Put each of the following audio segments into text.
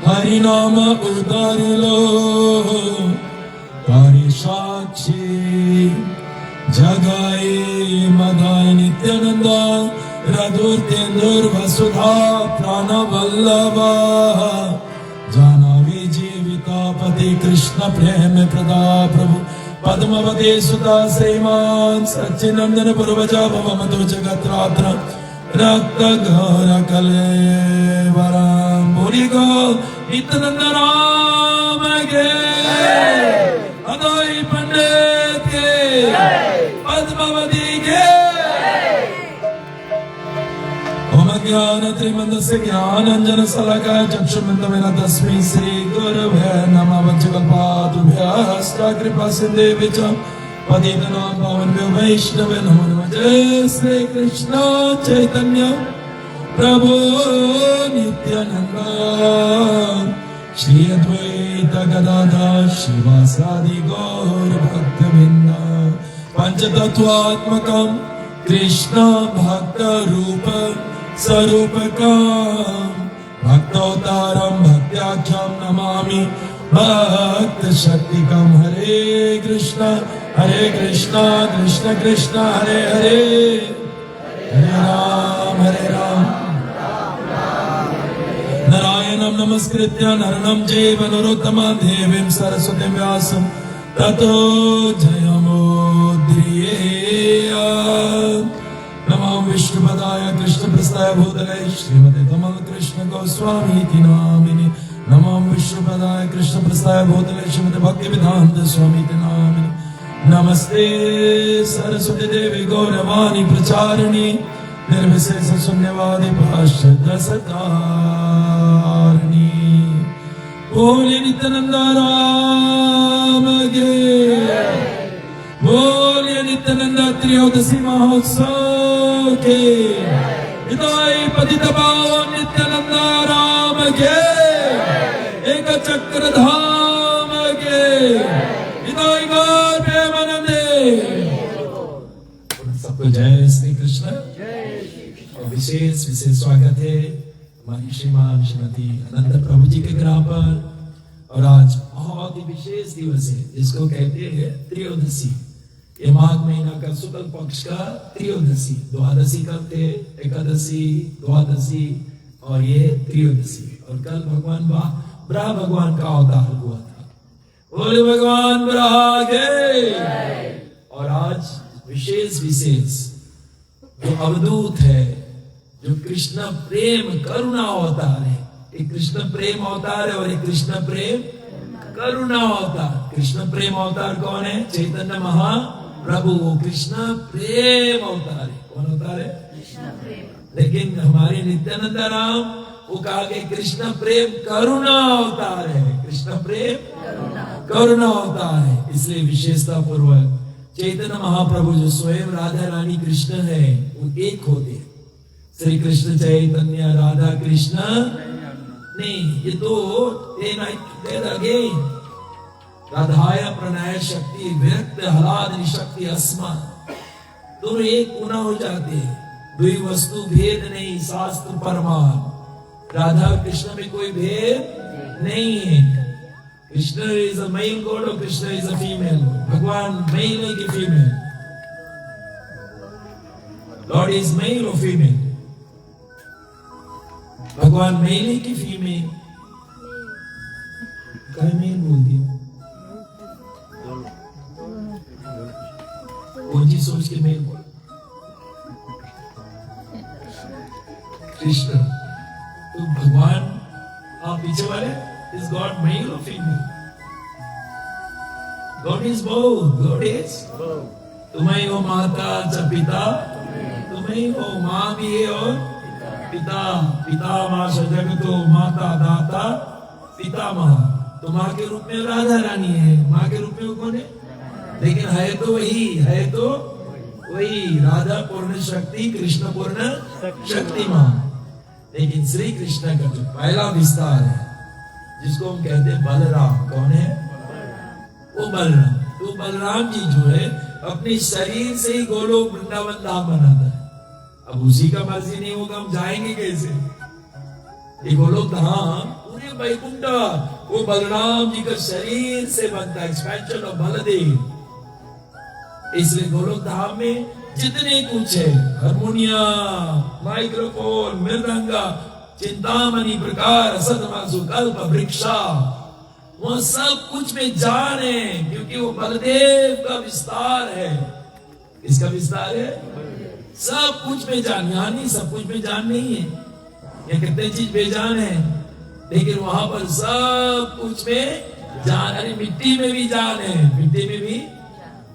हरि नाम उतारिलो तारी साक्षी जगाए मदाय नित्यानंद रघुतेंदुर वसुधा प्राण वल्लभा जानवी जीविता पति कृष्ण प्रेम प्रदा प्रभु पद्मवते सुता श्रीमान सच्चिनंदन पूर्वजा भवमतो जगत्रात्र रक्त घोर कलेवरम बोली गो नित्यानंद राम के अदोई पंडित के पद्मावती के ओम ज्ञान त्रिमंदस्य ज्ञानांजन शलाकया चक्षुरुन्मिलितं तस्मै श्री गुरवे नमः वज्रकल्पातुभ्यश्च कृपा सिन्धुभ्यो च पतितानां पावनेभ्यो वैष्णवेभ्यो नमो नमः जय श्री कृष्ण चैतन्य प्रभु नित्यानंद श्री अद्वैत गदाधर श्रीवासादि गौर भक्तवृंद पंचतत्वात्मकं कृष्ण भक्त रूप स्वरूपकं भक्तोतारं भक्त्याख्यं नमामि भक्त शक्तिकं हरे कृष्ण कृष्ण कृष्ण हरे हरे हरे राम नारायणं नमस्कृत्य नरं चैव नरोत्तमं देवीं सरस्वतीं व्यासं ततो जयमुदीरयेत् नमो विष्णुपदाय कृष्णप्रस्थाय भूतले श्रीमते कमल कृष्ण गोस्वामी नामिने नमो विष्णुपदाय कृष्णप्रस्थाय भूतले श्रीमते भक्तिवेदांत स्वामी नामिने नमस्ते सरस्वती देवी गौरवाणी प्रचारिणी निर्विशेष शून्यवादी भाष्यदशतारिणी बोले नित्यानंद राम के बोले नित्यानंद त्रयोदशी महोत्सव के हृदय पतित पावन नित्यानंद राम के एक चक्र धाम के हृदय गौर प्रेमानंदे सबको जय श्री कृष्ण। और विशेष स्वागत है हमारी श्रीमान श्रीमती अनंत प्रभु जी के ग्राम पर। और आज बहुत ही विशेष दिवस है जिसको कहते हैं त्रयोदशी। ये माघ महीना का शुक्ल पक्ष का त्रयोदशी। द्वादशी कब थे? एकादशी, द्वादशी और ये त्रयोदशी। और कल भगवान ब्रह्मा भगवान का अवतार हुआ था। बोले भगवान ब्रह्मा के। और आज विशेष जो अवधूत है, जो कृष्ण प्रेम करुणा अवतार है। एक कृष्ण प्रेम अवतार है और एक कृष्ण प्रेम करुणा अवतार। कृष्ण प्रेम अवतार कौन है? चैतन्य महाप्रभु। वो कृष्ण प्रेम अवतार है। कौन अवतार है? कृष्ण प्रेम। लेकिन हमारे नित्यानंद राम वो कहा कि कृष्ण प्रेम करुणा अवतार है। कृष्ण प्रेम करुणा अवतार है। इसलिए विशेषता पूर्वक चैतन्य महाप्रभु जो स्वयं राधा रानी कृष्ण है वो एक होते हैं। श्री कृष्ण चैतन्य राधा कृष्ण नहीं, ये तो राधाय प्रणय शक्ति विरक्त हलादि शक्ति अस्मा दोनों एक गुना हो जाते हैं। दुई वस्तु भेद नहीं, शास्त्र प्रमाण। राधा कृष्ण में कोई भेद नहीं है। Krishna is a male god और Krishna is a female god. भगवान मेल है कि फीमेल? लॉर्ड इज मेल और फीमेल? भगवान मेल है कि फीमेल? क्या मेल बोल दिया? कौन सी सोच के मेल बोल? कृष्ण तो भगवान। आप पीछे वाले इज गॉड मेल और female? God is both. God is तुम्हें हो माता च पिता, तुम्हें हो माँ भी है और पिता। पिता माँ जगतो माता दाता पितामह। तो माँ के रूप में राधा रानी है, माँ के रूप में वो कौन है? लेकिन है तो वही राधा पूर्ण शक्ति, कृष्ण पूर्ण शक्तिमान। लेकिन श्री कृष्ण का जो पहला विस्तार है जिसको हम कहते हैं बलराम। कौन है वो? बलराम। तो बलराम जी जो है अपने शरीर से ही गोलोक वृंदावन धाम बनाता है। अब उसी का मर्जी नहीं होगा हम जाएंगे कैसे? ये गोलोक धाम पूरे वैकुंठ वो बलराम जी का शरीर से बनता है, एक्सपेंशन ऑफ बलदेव। इसलिए गोलोक धाम में जितने कुछ है, हारमोनियम, माइक्रोफोन, मृदंगा, चिंतामणि, प्रकार, सदमासु, कल्प वृक्षा, वो सब कुछ में जान है, क्योंकि वो बलदेव का विस्तार है। इसका विस्तार है, सब कुछ में जान। यहाँ नहीं, सब कुछ में जान नहीं है, ये कितने चीज बेजान है, लेकिन वहां पर सब कुछ में जान। अरे मिट्टी में भी जान है, मिट्टी में भी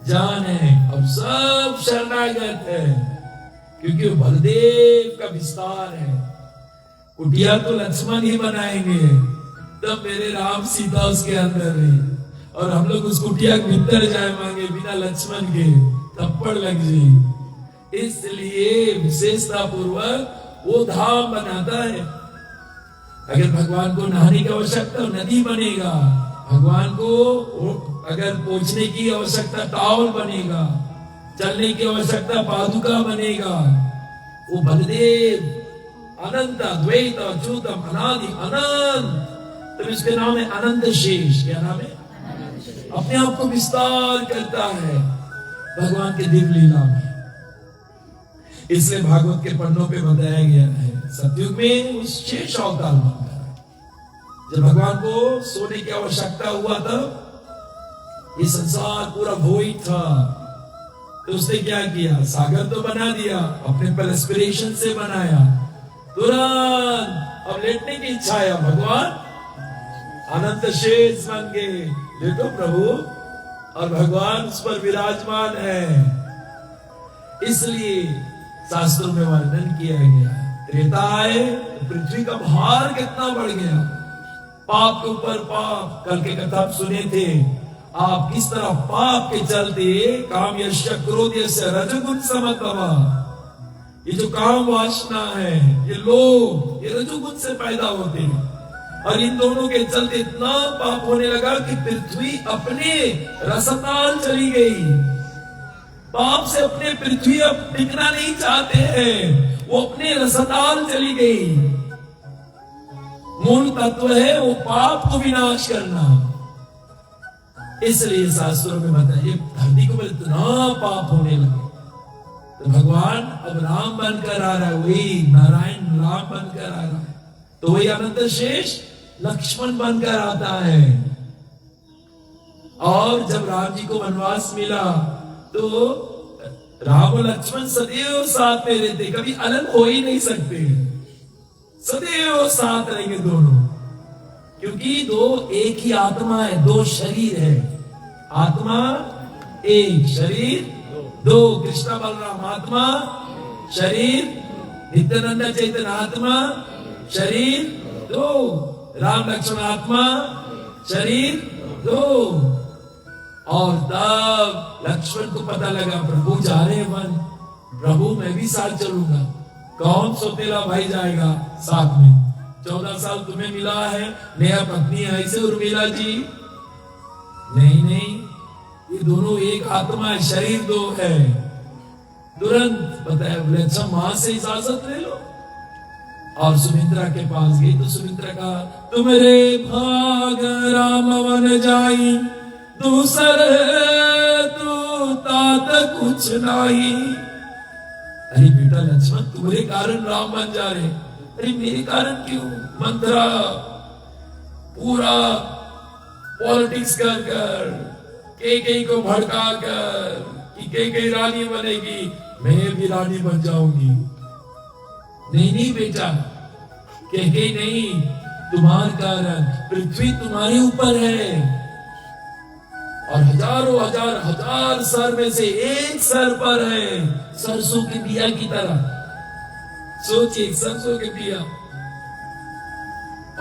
जान है। अब सब शरणागत है, क्योंकि वो बलदेव का विस्तार है। कुटिया तो लक्ष्मण ही बनाएंगे, तब मेरे राम सीता उसके अंदर है, और हम लोग उस कुटिया के भीतर जाए मांगे बिना लक्ष्मण के, थप्पड़ लग जाए। इसलिए विशेषता पूर्वक वो धाम बनाता है। अगर भगवान को नहाने की आवश्यकता, नदी बनेगा। भगवान को अगर पहुंचने की आवश्यकता, टावल बनेगा। चलने की आवश्यकता, पादुका बनेगा। वो बलदेव अनंत, द्वैत, अच्युतम, अनादि, अनंत, तो इसके नाम है अनंत शेष। क्या नाम है? अपने आप को विस्तार करता है भगवान के दिव्य लीला में। इसलिए भागवत के पन्नों पे बताया गया है, सतयुग में उस शेष अवतार बनकर जब भगवान को सोने की आवश्यकता हुआ तब ये संसार पूरा भोई था, तो उसने क्या किया? सागर तो बना दिया, अपने पर एस्पिरेशन से बनाया। तुरंत अब लेटने की इच्छा है, भगवान अनंत शेष बन गए। देखो प्रभु, और भगवान उस पर विराजमान है। इसलिए शास्त्रों में वर्णन किया गया, त्रेता आए तो पृथ्वी का भार कितना बढ़ गया, पाप के ऊपर पाप। कल के कथा सुने थे आप, किस तरह पाप के चलते काम यश क्रोध यश रजोगुण समत्वा, ये जो काम वासना है, ये लोग, ये रजोगुण से पैदा होते हैं, और इन दोनों के चलते इतना पाप होने लगा कि पृथ्वी अपने रसताल चली गई। पाप से अपने पृथ्वी अब टिकना नहीं चाहते हैं, वो अपने रसताल चली गई। मूल तत्व है वो पाप को विनाश करना। इसलिए शास्त्रों में बताइए, धरती को इतना पाप होने लगे, तो भगवान अब राम बनकर आ रहा है, वही नारायण राम बनकर आ रहा है, तो वही अनंत शेष लक्ष्मण बनकर आता है। और जब राम जी को वनवास मिला तो राम और लक्ष्मण सदैव साथ में रहते, कभी अलग हो ही नहीं सकते, सदैव साथ रहेंगे दोनों, क्योंकि दो एक ही आत्मा है, दो शरीर है। आत्मा एक, शरीर दो। कृष्ण बलराम आत्मा, शरीर, नित्यानंद चैतन्य आत्मा, शरीर दो। राम लक्ष्मण आत्मा, शरीर दो। और तब लक्ष्मण को पता लगा प्रभु जा रहे हैं वन, प्रभु मैं भी साथ चलूंगा। कौन सौतेला भाई जाएगा साथ में? 14 साल तुम्हें मिला है, नया पत्नी है, ऐसे उर्मिला जी? नहीं नहीं, ये दोनों एक आत्मा है, शरीर दो है। तुरंत बताया, बोले अच्छा मां से इजाजत ले लो। और सुमित्रा के पास गई तो सुमित्रा का, तुम्हारे भाग राम वन जाई, दूसरे तू तात कुछ नहीं। अरे बेटा लक्ष्मण, तुम्हारे कारण राम बन जा रहे, अरे मेरे कारण क्यों? मंत्रा पूरा पॉलिटिक्स कर कर, कई को भड़का कर कि कई रानी बनेगी, मैं भी रानी बन जाऊंगी। नहीं नहीं बेटा, कई नहीं, तुम्हारे कारण पृथ्वी तुम्हारे ऊपर है, और हजारों हजार हजार सर में से एक सर पर है, सरसों के बिया की तरह। सोचिए, सरसों के बिया।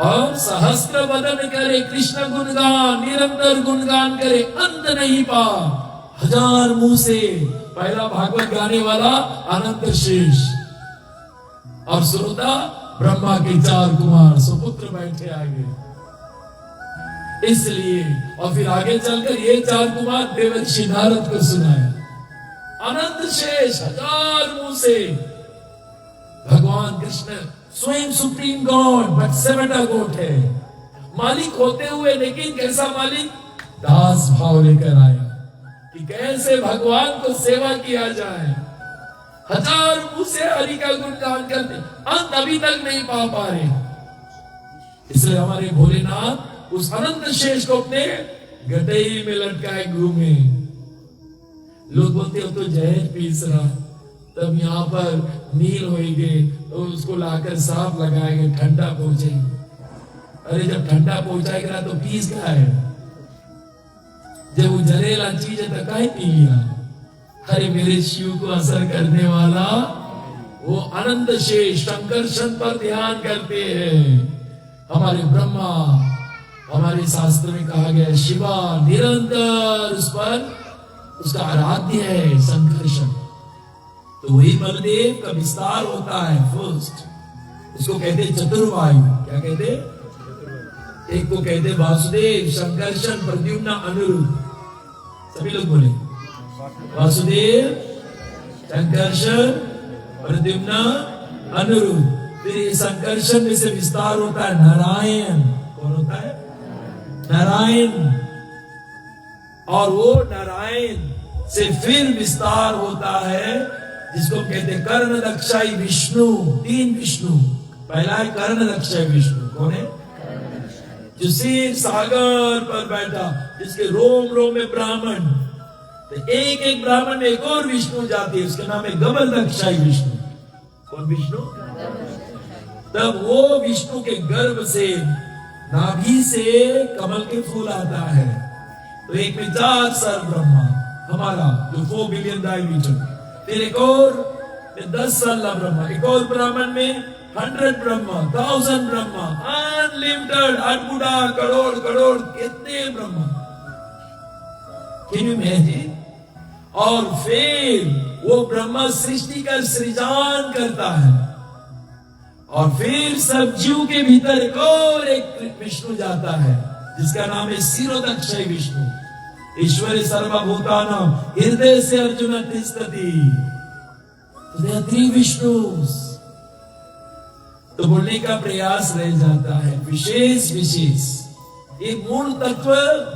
और सहस्त्र बदन करे कृष्ण गुणगान, निरंतर गुणगान करे, अंत नहीं पा। हजार मुंह से पहला भागवत गाने वाला अनंत शेष, और श्रोता ब्रह्मा के 4 कुमार सुपुत्र बैठे आगे। इसलिए और फिर आगे चलकर ये 4 कुमार देवर्षि नारद को सुनाया। अनंत शेष हजार मुंह से भगवान कृष्ण स्वयं सुप्रीम गॉड, बट 7 गोट है, मालिक होते हुए, लेकिन कैसा मालिक? दास भाव लेकर आया कि कैसे भगवान को सेवा किया जाए। हजार मुंह से हरि का गुणगान करते, अंत अभी तक नहीं पा रहे। इसलिए हमारे भोलेनाथ उस अनंत शेष को अपने गटई में लटकाए घूमे। लोग बोलते हो तो जहर पीस रहा, तब यहाँ पर नील होएंगे तो उसको लाकर साफ लगाएंगे, ठंडा पहुंचेंगे। अरे जब ठंडा पहुंचाएगा तो पीस क्या है? जब वो जहरीला चीज है तो काहे पी लिया? अरे मेरे शिव को असर करने वाला वो अनंत शेष संकर्षण पर ध्यान करते हैं। हमारे ब्रह्मा, हमारे शास्त्र में कहा गया शिवा निरंतर उस पर उसका आराध्य है संकर्षण। तो वही बलदेव का विस्तार होता है फर्स्ट, उसको कहते चतुर्वायु। क्या कहते? एक को कहते वासुदेव, संकर्षण, प्रद्युम्न, अनिरुद्ध। सभी लोग बोले वासुदेव, संकर्षण, प्रद्युम्न, अनिरुद्ध। फिर ये संकर्षण में से विस्तार होता है नारायण। कौन होता है? नारायण। और वो नारायण से फिर विस्तार होता है जिसको कहते कर्ण दक्षाई विष्णु। तीन विष्णु। पहला है कर्ण दक्षाई विष्णु। कौन है? जो क्षीर सागर पर बैठा, जिसके रोम रोम में ब्राह्मण। तो एक एक ब्राह्मण में एक और विष्णु जाती है, उसका नाम है गबल दक्षाई विष्णु। कौन विष्णु? तब वो विष्णु के गर्भ से, नाभि से कमल के फूल आता है। तो एक में 4 सर ब्रह्मा हमारा जो 4 बिलियन डायमीटर। फिर एक और में 10 साल ब्रह्मा, एक और ब्राह्मण में 100 ब्रह्मा, 1000 ब्रह्मा, अनलिमिटेड, अनबुढ़ा, करोड़ करोड़ कितने ब्रह्मा। Can you imagine? और फिर वो ब्रह्मा सृष्टि का सृजन करता है। और फिर सब जीव के भीतर एक और एक विष्णु जाता है जिसका नाम है शिरोदक्षय विष्णु। ईश्वर सर्वभूतानां हृदय से अर्जुन तिष्ठति। तो 3 विष्णुस। तो बोलने का प्रयास रह जाता है विशेष विशेष। एक मूल तत्व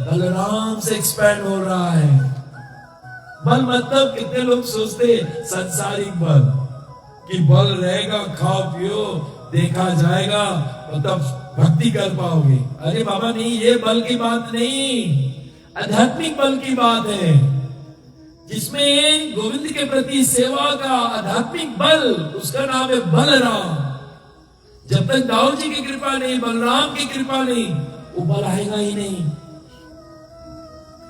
बलराम से एक्सपैंड हो रहा है। बल मतलब कितने लोग सोचते संसारिक बल कि बल रहेगा, खाओ पियो, देखा जाएगा और तब भक्ति कर पाओगे। अरे बाबा नहीं, ये बल की बात नहीं, आध्यात्मिक बल की बात है जिसमें गोविंद के प्रति सेवा का आध्यात्मिक बल, उसका नाम है बलराम। जब तक दाऊ जी की कृपा नहीं, बलराम की कृपा नहीं, वो बल आएगा ही नहीं।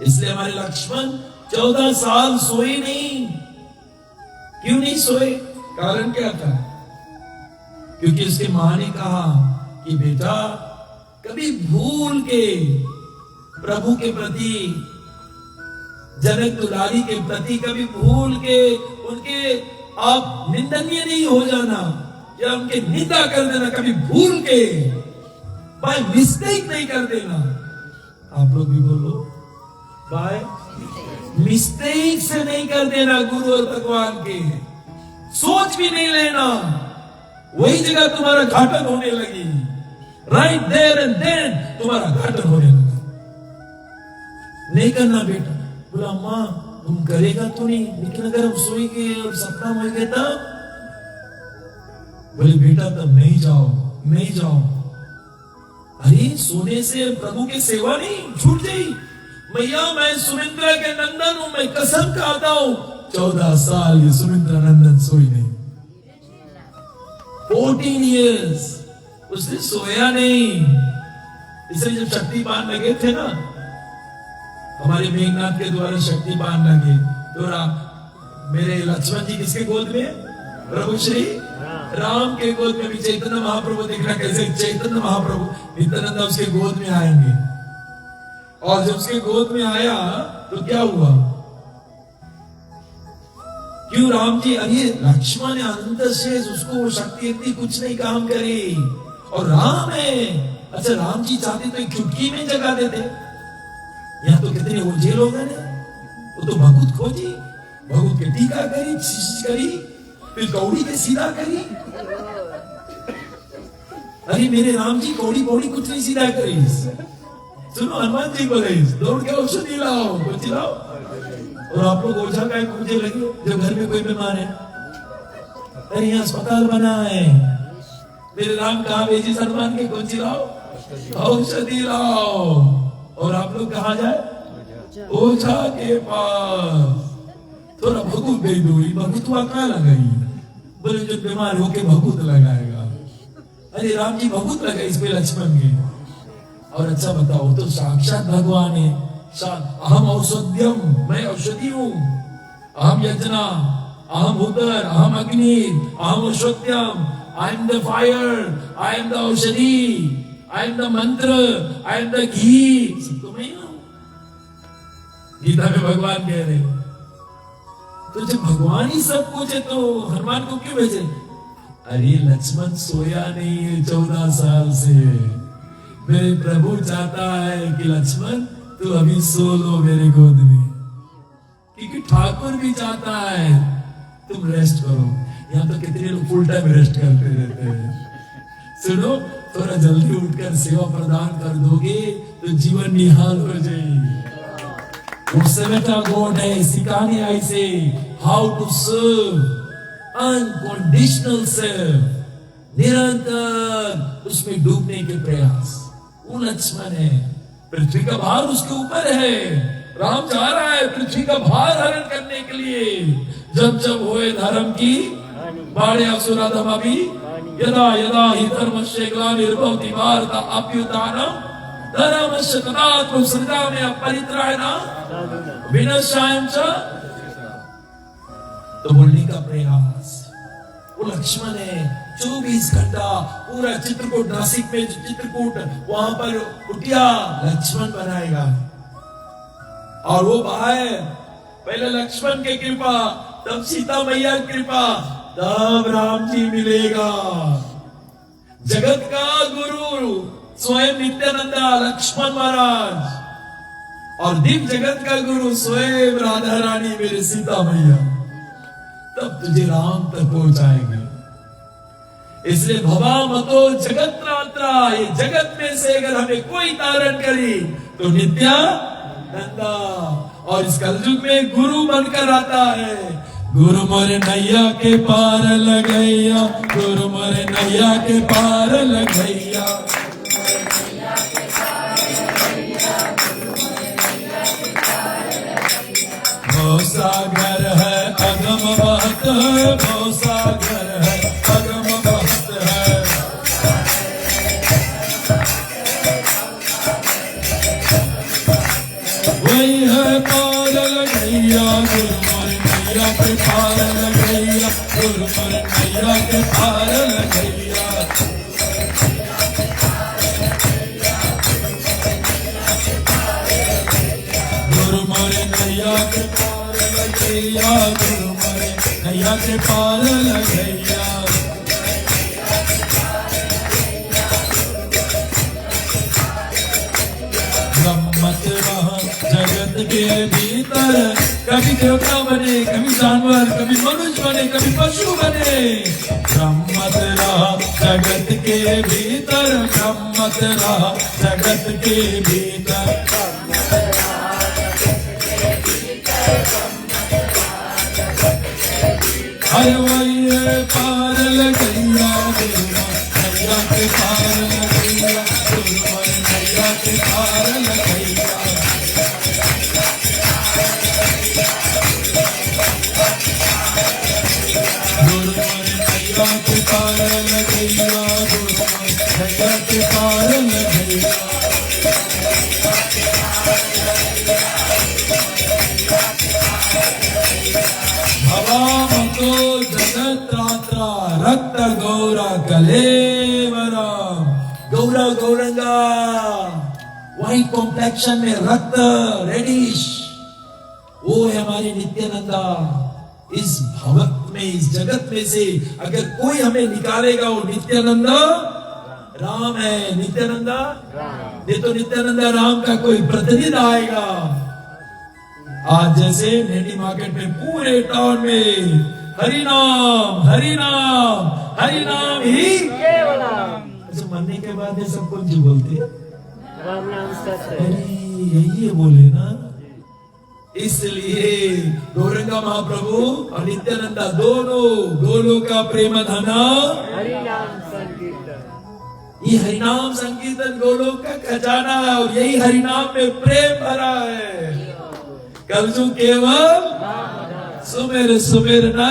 इसलिए हमारे लक्ष्मण 14 साल सोए नहीं। क्यों नहीं सोए? कारण क्या था? क्योंकि उसकी मां ने कहा कि बेटा कभी भूल के प्रभु के प्रति, जनक दुलारी के प्रति कभी भूल के उनके आप निंदनीय नहीं हो जाना या उनके निंदा कर देना। कभी भूल के बाय मिस्टेक नहीं कर देना। आप लोग भी बोलो बाय मिस्टेक से नहीं कर देना। गुरु और भगवान के सोच भी नहीं लेना। वही जगह तुम्हारा घाटन होने लगी। राइट देयर एंड देन तुम्हारा घाटन होने लगा। नहीं करना बेटा। बोला अम्मा तुम करेगा तो नहीं, लेकिन अगर हम सोएंगे और सपना हो गया तब? बोले बेटा तब नहीं जाओ, नहीं जाओ। अरे सोने से प्रभु की सेवा नहीं छूट गई। मैया मैं सुमित्रा के नंदन हूं, मैं कसम खाता हूं 14 साल ये सुमित्रा नंदन सोई नहीं। 14 years उसने सोया नहीं। इसलिए जब शक्तिपान लगे थे ना, हमारे मेघनाथ के द्वारा शक्तिपान लगे तो मेरे लक्ष्मण जी किसके गोद में? प्रभु श्री राम के गोद में। भी चैतन्य महाप्रभु देखना कैसे चैतन्य महाप्रभु नित्यानंद उसके गोद में आएंगे। और जब उसके गोद में आया तो क्या हुआ? क्यों राम जी? अरे लक्ष्मण ने अनंत से उसको शक्ति इतनी कुछ नहीं काम करी और राम है। अच्छा राम जी चाहते तो एक चुटकी में जगा देते। यहाँ तो कितने उलझे लोग हैं। वो तो भगवत खोजी, भगवत के टीका करी, फिर कौड़ी के सीधा करी। अरे मेरे राम जी कौड़ी कौड़ी कुछ नहीं सीधा करीस। सुनो हनुमान जी बोले दौड़ के औषधि लाओ, कुछ लाओ। और आप लोग ओझा का पूछे लगे जो घर में कोई बीमार है, अरे यहाँ अस्पताल बना है, मेरे राम कहा भेजी हनुमान के, कौन सी लाओ, औषधि लाओ। और आप लोग कहा जाए, ओझा के पास। थोड़ा भगुत भेज दो, भगुतवा कहाँ लगाई, बोले जो बीमार होके भगुत लगाएगा। अरे राम जी भगुत लगाई इस पे लक्ष्मण के। और अच्छा बताओ तो साक्षात भगवान है। अहम औषध्यम, मैं औषधि हूं। अहम यजना, अहम उदर, अहम अग्नि, अहम औषध्यम। I am the fire, I am the औषधि, आई एम द मंत्र, आई एम द घी। सब तो मैं हूं। गीता में भगवान कह रहे, तो जब भगवान ही सब कुछ है तो हनुमान को क्यों भेजे? अरे लक्ष्मण सोया नहीं है 14 साल से, मेरे प्रभु चाहता है कि लक्ष्मण तू अभी सो लो मेरे गोद में, क्योंकि ठाकुर भी चाहता है तुम रेस्ट करो। यहाँ तो कितने लोग फुल टाइम रेस्ट करते रहते हैं। सुनो, थोड़ा जल्दी उठकर सेवा प्रदान कर दोगे तो जीवन निहाल हो जाएगी। उससे बेटा गॉड है सिखाने आई से हाउ टू सर्व, अनकंडीशनल सर्व, निरंतर उसमें डूबने के प्रयास। वो लक्ष्मण है, पृथ्वी का भार उसके ऊपर है। राम चाह रहा है पृथ्वी का भार हरण करने के लिए। जब जब होए धर्म की बाड़े असुराधमाभि, यदा यदा हि धर्मस्य ग्लानिर्भवति भारत अभ्युत्थानम् धर्मस्य तदात्मनः सृजाम्यहम् अपरित्राणम् विनाशाय च। तो बोलने का प्रयास वो लक्ष्मण है। 24 घंटा पूरा चित्रकूट, नासिक में चित्रकूट, वहां पर कुटिया लक्ष्मण बनाएगा। और वो बाहर पहले लक्ष्मण की कृपा, तब सीता मैया की कृपा, तब राम जी मिलेगा। जगत का गुरु स्वयं नित्यानंदा लक्ष्मण महाराज, और दिव्य जगत का गुरु स्वयं राधा रानी मेरे सीता मैया, तब तुझे राम तक पहुंचाएंगे। इसलिए भवा मतो जगत त्रात्रा, ये जगत में से अगर हमें कोई तारण करी तो नित्यानंदा। और इस कलयुग में गुरु बनकर आता है। गुरु मोरे नैया के पार लगैया, गुरु मोरे नैया के पार लगैया। भव सागर है अगम बहत है, भव सागर है अगम बहत है। वही है पार लगैया, गुरु मोरे नैया के पार लगैया, गुरु मोरे नैया के पार लगैया। गुरु मोरे नैया के पार लगैया, गुरु मोरे नैया के पार लगैया। ब्रह्मत रहा जगत के भीतर, कभी देवता बने, कभी जानवर, कभी मनुष्य बने, कभी पशु बने। ब्रह्मत रहा जगत के भीतर, ब्रह्मत रहा जगत के भीतर। हर वही पार लगैया, गुरु नैया के पार लगैया, गुरु नैया के पार लगैया। गुरु नैया के पार लगैया, गुरु नैया के पार लगैया। भवामको जगत्रात्रा रक्त गौरा कलेवरा। गौरा गौरंगा, व्हाइट कॉम्प्लेक्शन में रक्त रेडिश, वो है हमारी नित्यानंदा। इस भवत में, इस जगत में से अगर कोई हमें निकालेगा वो नित्यानंदा राम है। नित्यानंदा नहीं तो नित्यानंदा राम का कोई प्रतिनिधि आएगा। आज जैसे नेटी मार्केट में पूरे टाउन में हरि नाम हरि नाम हरि नाम ही केवलम। मरने के बाद ये सब कुछ बोलते राम नाम सत्य। अरे यही है बोले ना। इसलिए गौरंगा महाप्रभु और नित्यानंदा दोनों गोलों का प्रेम धना हरि नाम संकीर्तन। ये हरिनाम संकीर्तन गोलों का खजाना है और यही हरिनाम में प्रेम भरा है। कलजू केवल सुमेर सुमेर न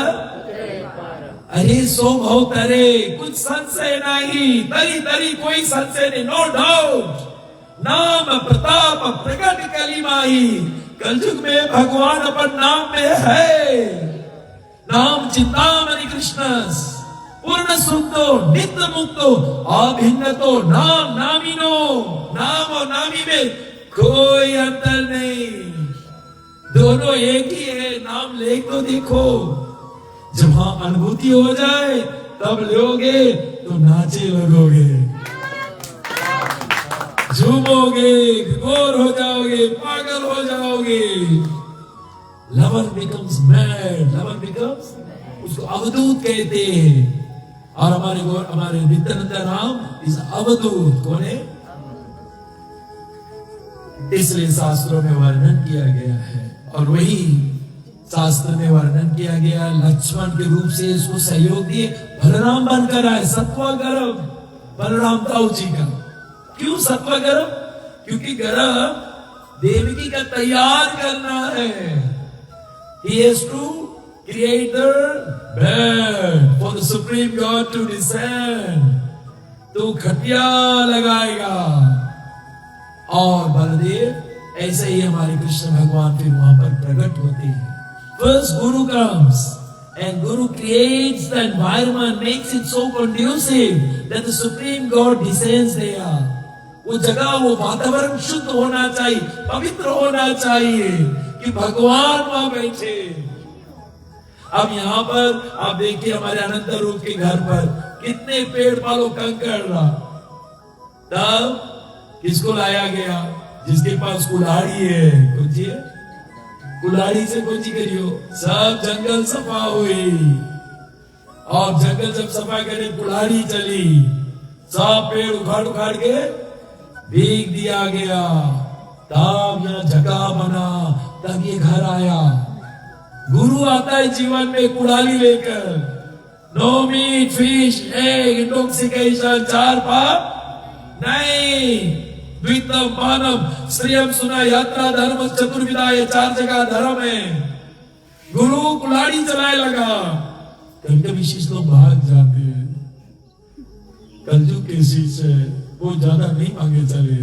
अरे सो भव तरे, कुछ संशय नहीं, तरी तरी कोई संशय नहीं, नो डाउट। नाम प्रताप प्रकट कली माही, कलयुग में भगवान अपन नाम में है। नाम चिंतामणि कृष्ण पूर्ण सुखो नित्य मुक्तो अभिन्नतो नाम नामिनो। नाम और नामी में कोई अंतर नहीं, दोनों एक ही है। नाम ले तो देखो, जब हाँ अनुभूति हो जाए तब लोगे तो नाचे लगोगे, झूमोगे, गोर हो जाओगे, पागल हो जाओगे। Lover becomes mad, lover becomes, उसको अवधूत कहते हैं। और हमारे नित्यानंद राम इस अवधूत कौन है? इसलिए शास्त्रों में वर्णन किया गया है और वही शास्त्र में वर्णन किया गया। लक्ष्मण के रूप से इसको सहयोग दिए, बलराम बनकर आए सत्वा गर्भ बलराम ताऊ जी का। क्यों सत्वा गर्भ? क्योंकि गर्भ देवकी का तैयार करना है। He has to create the bed for the supreme God to descend. तो खटिया लगाएगा। और बलदेव ऐसे ही हमारे कृष्ण भगवान फिर वहां पर प्रकट होते हैं। First Guru comes and Guru creates the environment, makes it so conducive that the supreme God descends there. वो जगह, वो वातावरण शुद्ध होना चाहिए, पवित्र होना चाहिए कि भगवान वहां बैठे। अब यहाँ पर आप देखिए हमारे अनंत रूप के घर पर कितने पेड़ पालो कंकड़ रहा। तब किसको लाया गया? जिसके पास कुल्हाड़ी है, कुछ है कुल्हाड़ी से कुछ करियो, सब जंगल सफा हुई। और जंगल जब सफा करे कुल्हाड़ी चली, सब पेड़ उखाड़ उखाड़ के भीग दिया गया। तब यह जगह बना, तब ये घर आया। गुरु आता है जीवन में कुल्हाड़ी लेकर। No meat fish egg intoxication, चार पाप नहीं। द्वितम मानव श्रेयम सुना यात्रा धर्म चतुर्विधा, ये चार जगह धर्म है। गुरु कुल्हाड़ी चलाए लगा। कभी विशेष लोग भाग जाते हैं, कलयुग के शिष्य वो ज्यादा नहीं मांगे चले।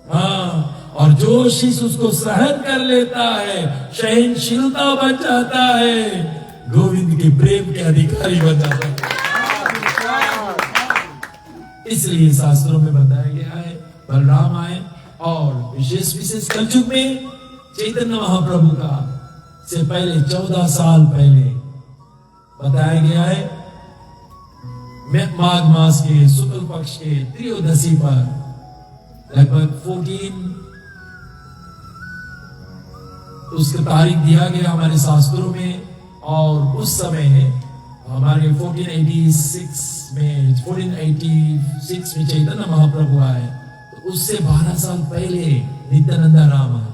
हाँ, और जो शिष्य उसको सहन कर लेता है, सहनशीलता बन जाता है, गोविंद के प्रेम के अधिकारी बन जाता है। इसलिए शास्त्रों में बताया गया है बलराम आए और विशेष विशेष कलयुग में चैतन्य महाप्रभु का से पहले 14 साल पहले बताया गया है। माघ मास के शुक्ल पक्ष के त्रयोदशी पर लगभग 14 उसका तारीख दिया गया हमारे शास्त्रों में। और उस समय हमारे 1486 में चैतन्य महाप्रभु आए, तो उससे 12 साल पहले नित्यानंदा राम आए।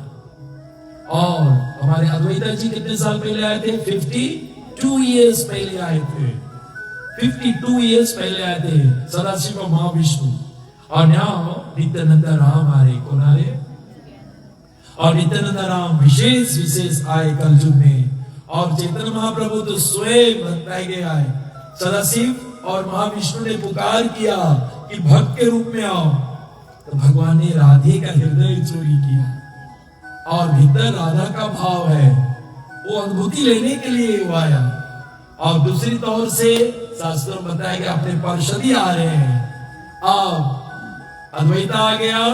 और हमारे अद्वैता जी कितने साल पहले आए थे? 52 इयर्स पहले आए थे। 52 इयर्स पहले आए थे सदाशिव महाविष्णु। और यहाँ नित्यानंदा राम आ रहे। कौन आ रहे? और नित्यानंदा राम विशेष विशेष आए कलयुग में। और चैतन्य महाप्रभु तो स्वयं बताए गए आए। सदाशिव और महाविष्णु ने पुकार किया कि भक्त के रूप में आओ, तो भगवान ने राधे का हृदय चोरी किया। और भीतर राधा का भाव है, वो अनुभूति लेने के लिए वो आया। और दूसरी तौर से शास्त्रों में बताया गया अपने पार्षदी आ रहे हैं। अब अद्वैता आ गया,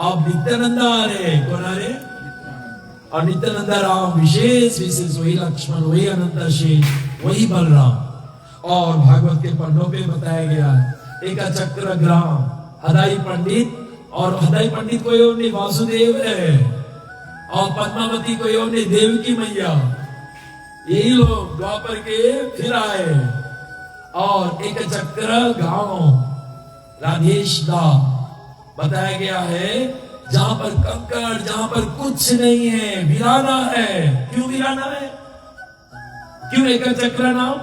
अब नित्यानंदा आ रहे। कौन आ रहे? और नित्यानंदा राम विशेष विशेष वही लक्ष्मण, वही अनंत शेष, वही बलराम। और भागवत के पन्नों पे बताया गया एक चक्र ग्राम हदाई पंडित, और हदाई पंडित कोई और नहीं, वासुदेव है। और पद्मावती कोई और नहीं, देवकी मैया। यही लोग द्वापर के फिर आए। और एक चक्र गांव राधेशदा बताया गया है, जहां पर कंकड़, जहां पर कुछ नहीं है, वीराना है। क्यों वीराना है? क्यों एक चक्र नाम?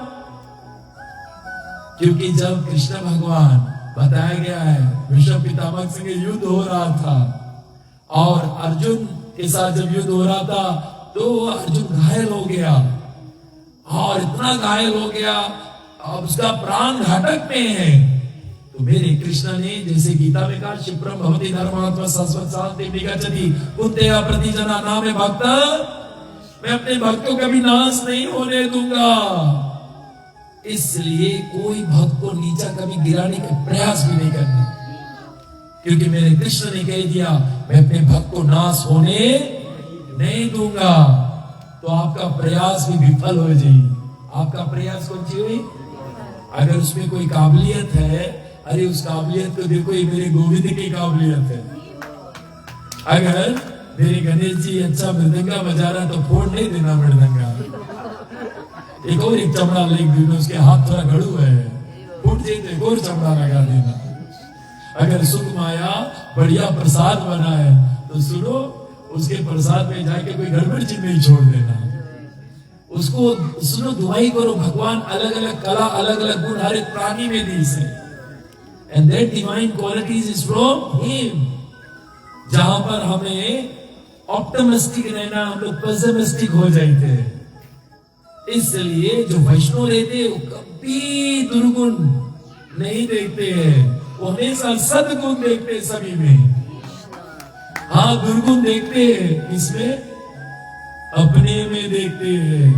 क्योंकि जब कृष्ण भगवान, बताया गया है, विश्व पितामह से युद्ध हो रहा था और अर्जुन के साथ जब युद्ध हो रहा था तो अर्जुन घायल हो गया और इतना घायल हो गया अब उसका प्राण घातक में है। तो मेरे कृष्ण ने जैसे गीता में कहा, क्षिप्रम भवति धर्मात्मा शाश्वत शांति विगच्छति कुन्तेया प्रतिजना नाम भक्त, मैं अपने भक्त को कभी नाश नहीं होने दूंगा। इसलिए कोई भक्त को नीचा कभी गिराने का प्रयास भी नहीं करना, क्योंकि मेरे कृष्ण ने कह दिया मैं अपने भक्त को नाश होने नहीं दूंगा। तो आपका प्रयास भी विफल हो जाए। आपका प्रयास कौन सी हुई? अगर उसमें कोई काबिलियत है, अरे उस काबिलियत को देखो, ये मेरे गोविंद की काबिलियत है। अगर मेरे गणेश जी अच्छा मृदंगा बजा रहा तो फोड़ नहीं देना मृदंगा, एक और एक चमड़ा ले देना, उसके हाथ थोड़ा गड़ू है, फूट जाए तो एक और चमड़ा लगा देना। अगर सुख माया बढ़िया प्रसाद बना है तो सुनो, उसके प्रसाद में जाके कोई गड़बड़ चीज नहीं छोड़ देना। उसको सुनो, दुआई करो, भगवान अलग अलग कला, अलग अलग गुण हर एक प्राणी में दी से, and that divine qualities is from him. जहां पर हमें ऑप्टिमिस्टिक रहना, हम लोग पेसिमिस्टिक हो जाते हैं। इसलिए जो वैष्णव रहते हैं वो कभी दुर्गुण नहीं देखते हैं, वो हमेशा सद्गुण देखते हैं सभी में। हाँ, दुर्गुण देखते हैं इसमें, अपने में देखते हैं।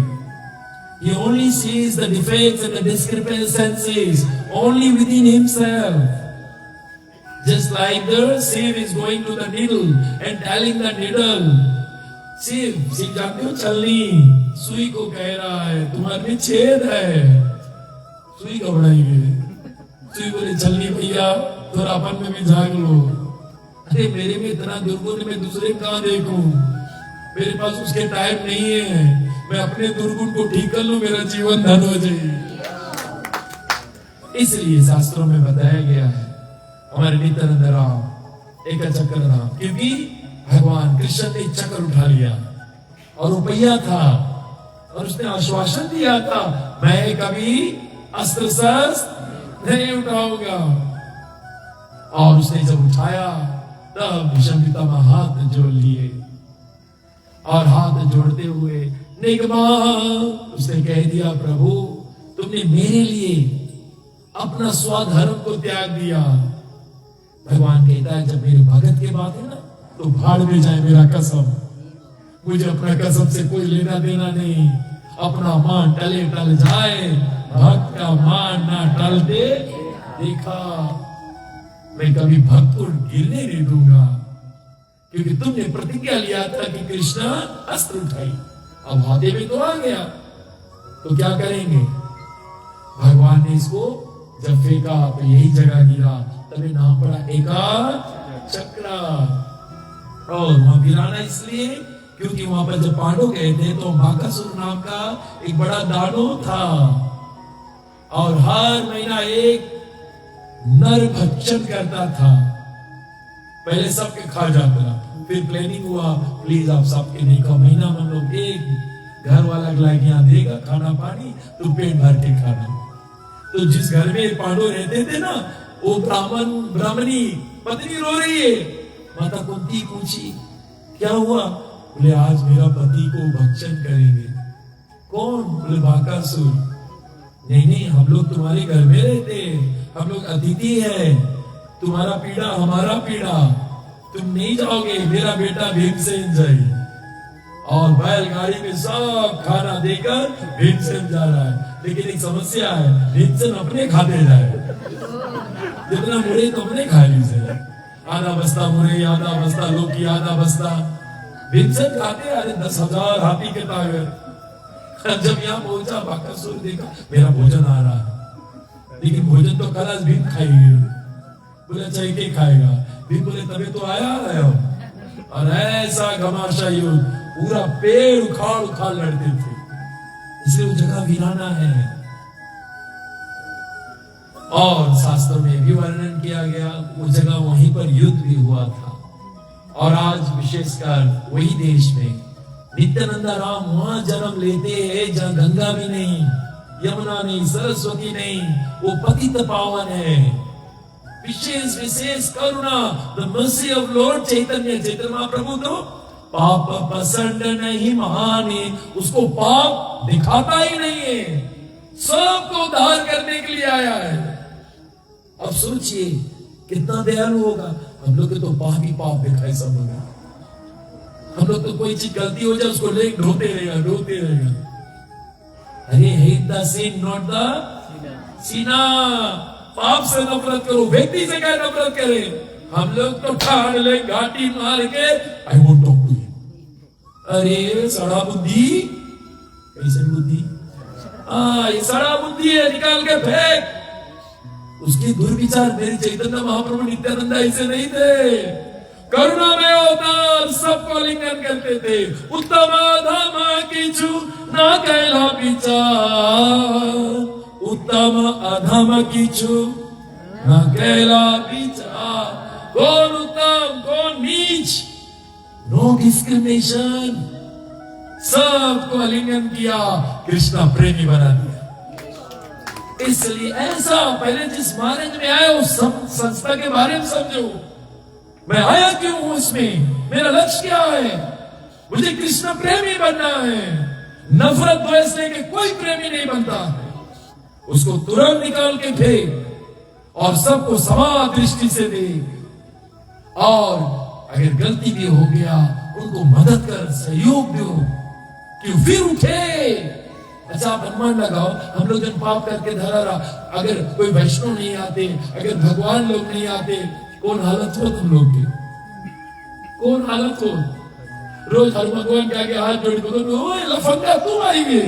He only sees the defects and the discrepancies only within himself. Just like the sieve is going to the needle and telling the needle, sieve जानते हो, छलनी सुई को कह रहा है तुम्हारे में छेद है, सुई घबराएंगे। सुई बोले छलनी भैया थोड़ा अपन में भी झाग लो। अरे मेरे में इतना दुर्गुण, मैं दूसरे कहां देखूं? मेरे पास उसके टाइम नहीं है, मैं अपने दुर्गुण को ठीक कर लूं, मेरा जीवन धन हो जाए। इसलिए शास्त्रों में बताया गया है, हमारे नित्यानंद राम एक चक्र राम, क्योंकि भगवान कृष्ण ने चक्र उठा लिया और रुपया था और उसने आश्वासन दिया था, मैं कभी अस्त्र शस्त्र नहीं उठाऊंगा। और उसने जब उठाया तब भीष्म पितामह हाथ जोड़ लिए और हाथ जोड़ते हुए निगमा उसने कह दिया, प्रभु तुमने मेरे लिए अपना स्वधर्म को त्याग दिया। भगवान कहता है जब मेरे भगत की बात है ना तो भाड़ में जाए मेरा कसम, मुझे अपना कसम से कोई लेना देना नहीं। अपना मान टले टल जाए, भक्त का मान ना टलते देखा। मैं कभी भक्त को गिरने नहीं दूंगा, क्योंकि तुमने प्रतिज्ञा लिया था कि कृष्णा अस्त्र उठाई, अब हाथे में तो आ गया, तो क्या करेंगे? भगवान ने इसको जब फेंका तो यही जगह गिरा, तभी नाम पड़ा एका चक्र। और वहां गिराना इसलिए क्योंकि वहां पर जब पांडव गए थे तो बाकासुर नाम का एक बड़ा दानव था और हर महीना एक नर भक्षण करता था। पहले सबके खा जाता, फिर प्लानिंग हुआ प्लीज आप सबके नहीं खाओ, महीना में हम लोग एक घर वाला लाइक यहाँ देगा खाना पानी, तो पेट भर के खाना। तो जिस घर में पांडव रहते थे ना, वो ब्राह्मणी पत्नी रो रही है। माता कुंती पूछी क्या हुआ? बोले आज मेरा पति को भक्षण करेंगे। कौन? बोले बाकासुर। नहीं हम लोग तुम्हारे घर में रहते, हम लोग अतिथि है, तुम्हारा पीड़ा हमारा पीड़ा, तुम नहीं जाओगे, मेरा बेटा भीमसेन जाए। और बैलगाड़ी में सब खाना देकर भीमसेन जा रहा है, लेकिन एक समस्या है, भीमसेन अपने खाते जाए, जितना मुड़े तो अपने खा लीजिए। आधा बस्ता मुड़े, आधा बस्ता लौकी, आधा बस्ता भीमसेन खाते। अरे 10,000 हाथी के ताकत। जब यहाँ पहुंचा बाकासुर देखा मेरा भोजन आ रहा है, लेकिन भोजन तो कल आज भीम खाएंगे। बोले अच्छा एक खाएगा। भीम बोले तभी तो आया हो। और ऐसा घमाशा युद्ध, पूरा पेड़ उखाड़ उखाड़ लड़ते थे, इसलिए वो जगह वीराना है। और शास्त्रों में भी वर्णन किया गया, वो जगह वहीं पर युद्ध भी हुआ था। और आज विशेषकर वही देश में नित्यानंद राम वहां जन्म लेते हैं जहां गंगा भी नहीं, यमुना नहीं, सरस्वती नहीं, वो पतित पावन है। विशेष विशेष करुणा, the mercy of Lord Chaitanya Mahaprabhu तो पाप पसंद नहीं माने, उसको पाप दिखाता ही नहीं है, सबको उद्धार करने के लिए आया है। अब सोचिए कितना दयालु होगा। हम लोग के तो पाप ही पाप दिखाए सब लोग। हम लोग तो कोई चीज गलती हो जाए उसको लेकर रोते रहेगा। अरे hate the sin, not the सीना। पाप से नफरत करो, व्यक्ति से क्या नफरत करे। हम लोग तो ठाड़ ले घाटी मार के I won't talk to you. अरे सड़ा बुद्धि, कैसे बुद्धि? ये सड़ा बुद्धि है, निकाल के फेंक। उसके दुर्विचार मेरे चैतन्य महाप्रभु नित्यानंद ऐसे नहीं थे। करुणा में अवतार सबको लिंगन करते थे। उत्तम अधम किछु ना कहला विचार, उत्तम अधम किछु ना कहला विचार। कौन उत्तम कौन नीच, नो डिस्क्रिमिनेशन, सबको आलिंगन किया, कृष्णा प्रेमी बना दिया। इसलिए ऐसा पहले जिस मार्ग में आए उस संस्था के बारे में समझो। मैं आया क्यों हूं इसमें, मेरा लक्ष्य क्या है। मुझे कृष्ण प्रेमी बनना है। नफरत द्वेष लेके कोई प्रेमी नहीं बनता है। उसको तुरंत निकाल के फेंक और सबको समान दृष्टि से देख। और अगर गलती भी हो गया उनको मदद कर, सहयोग दो कि फिर उठे। अच्छा आप अनुमान लगाओ, हम लोग जब पाप करके धरा रहा, अगर कोई वैष्णव नहीं आते, अगर भगवान लोग नहीं आते, कौन हालत हो तुम लोग की? कौन हालत हो? रोज हर भगवान के आगे हाथ जोड़ के लफंगा तुम आएंगे,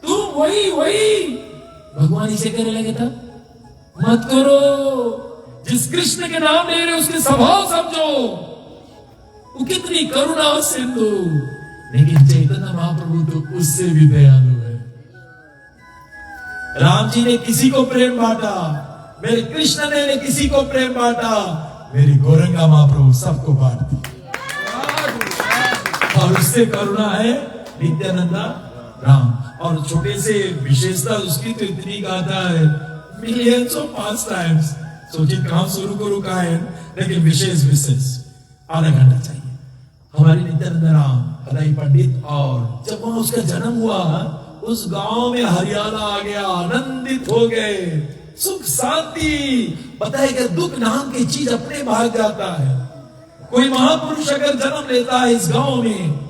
तुम वही भगवान इसे कहने लगे था, मत करो। जिस कृष्ण के नाम ले रहे उसके स्वभाव समझो, वो कितनी करुणा सिंधु। लेकिन चैतन्य महाप्रभु तो उससे भी दयालु है। राम जी ने किसी को प्रेम बांटा, मेरे कृष्ण ने किसी को प्रेम बांटा, मेरी गौरंगा महाप्रभु सबको बांट दी। और उससे करुणा है नित्यानंदा राम। और छोटे से विशेषता उसकी तो इतनी गाथा है, मिलियंस ऑफ पास टाइम्स। सोचिए काम शुरू करो का है, लेकिन विशेष आधा घंटा चाहिए। हमारे नित्यानंद राम हदाई पंडित, और जब वहां उसका जन्म हुआ उस गांव में हरियाणा आ गया, आनंदित हो गए, सुख शांति। पता है कि दुख नाम की चीज अपने भाग जाता है। कोई महापुरुष अगर जन्म लेता है इस गांव में,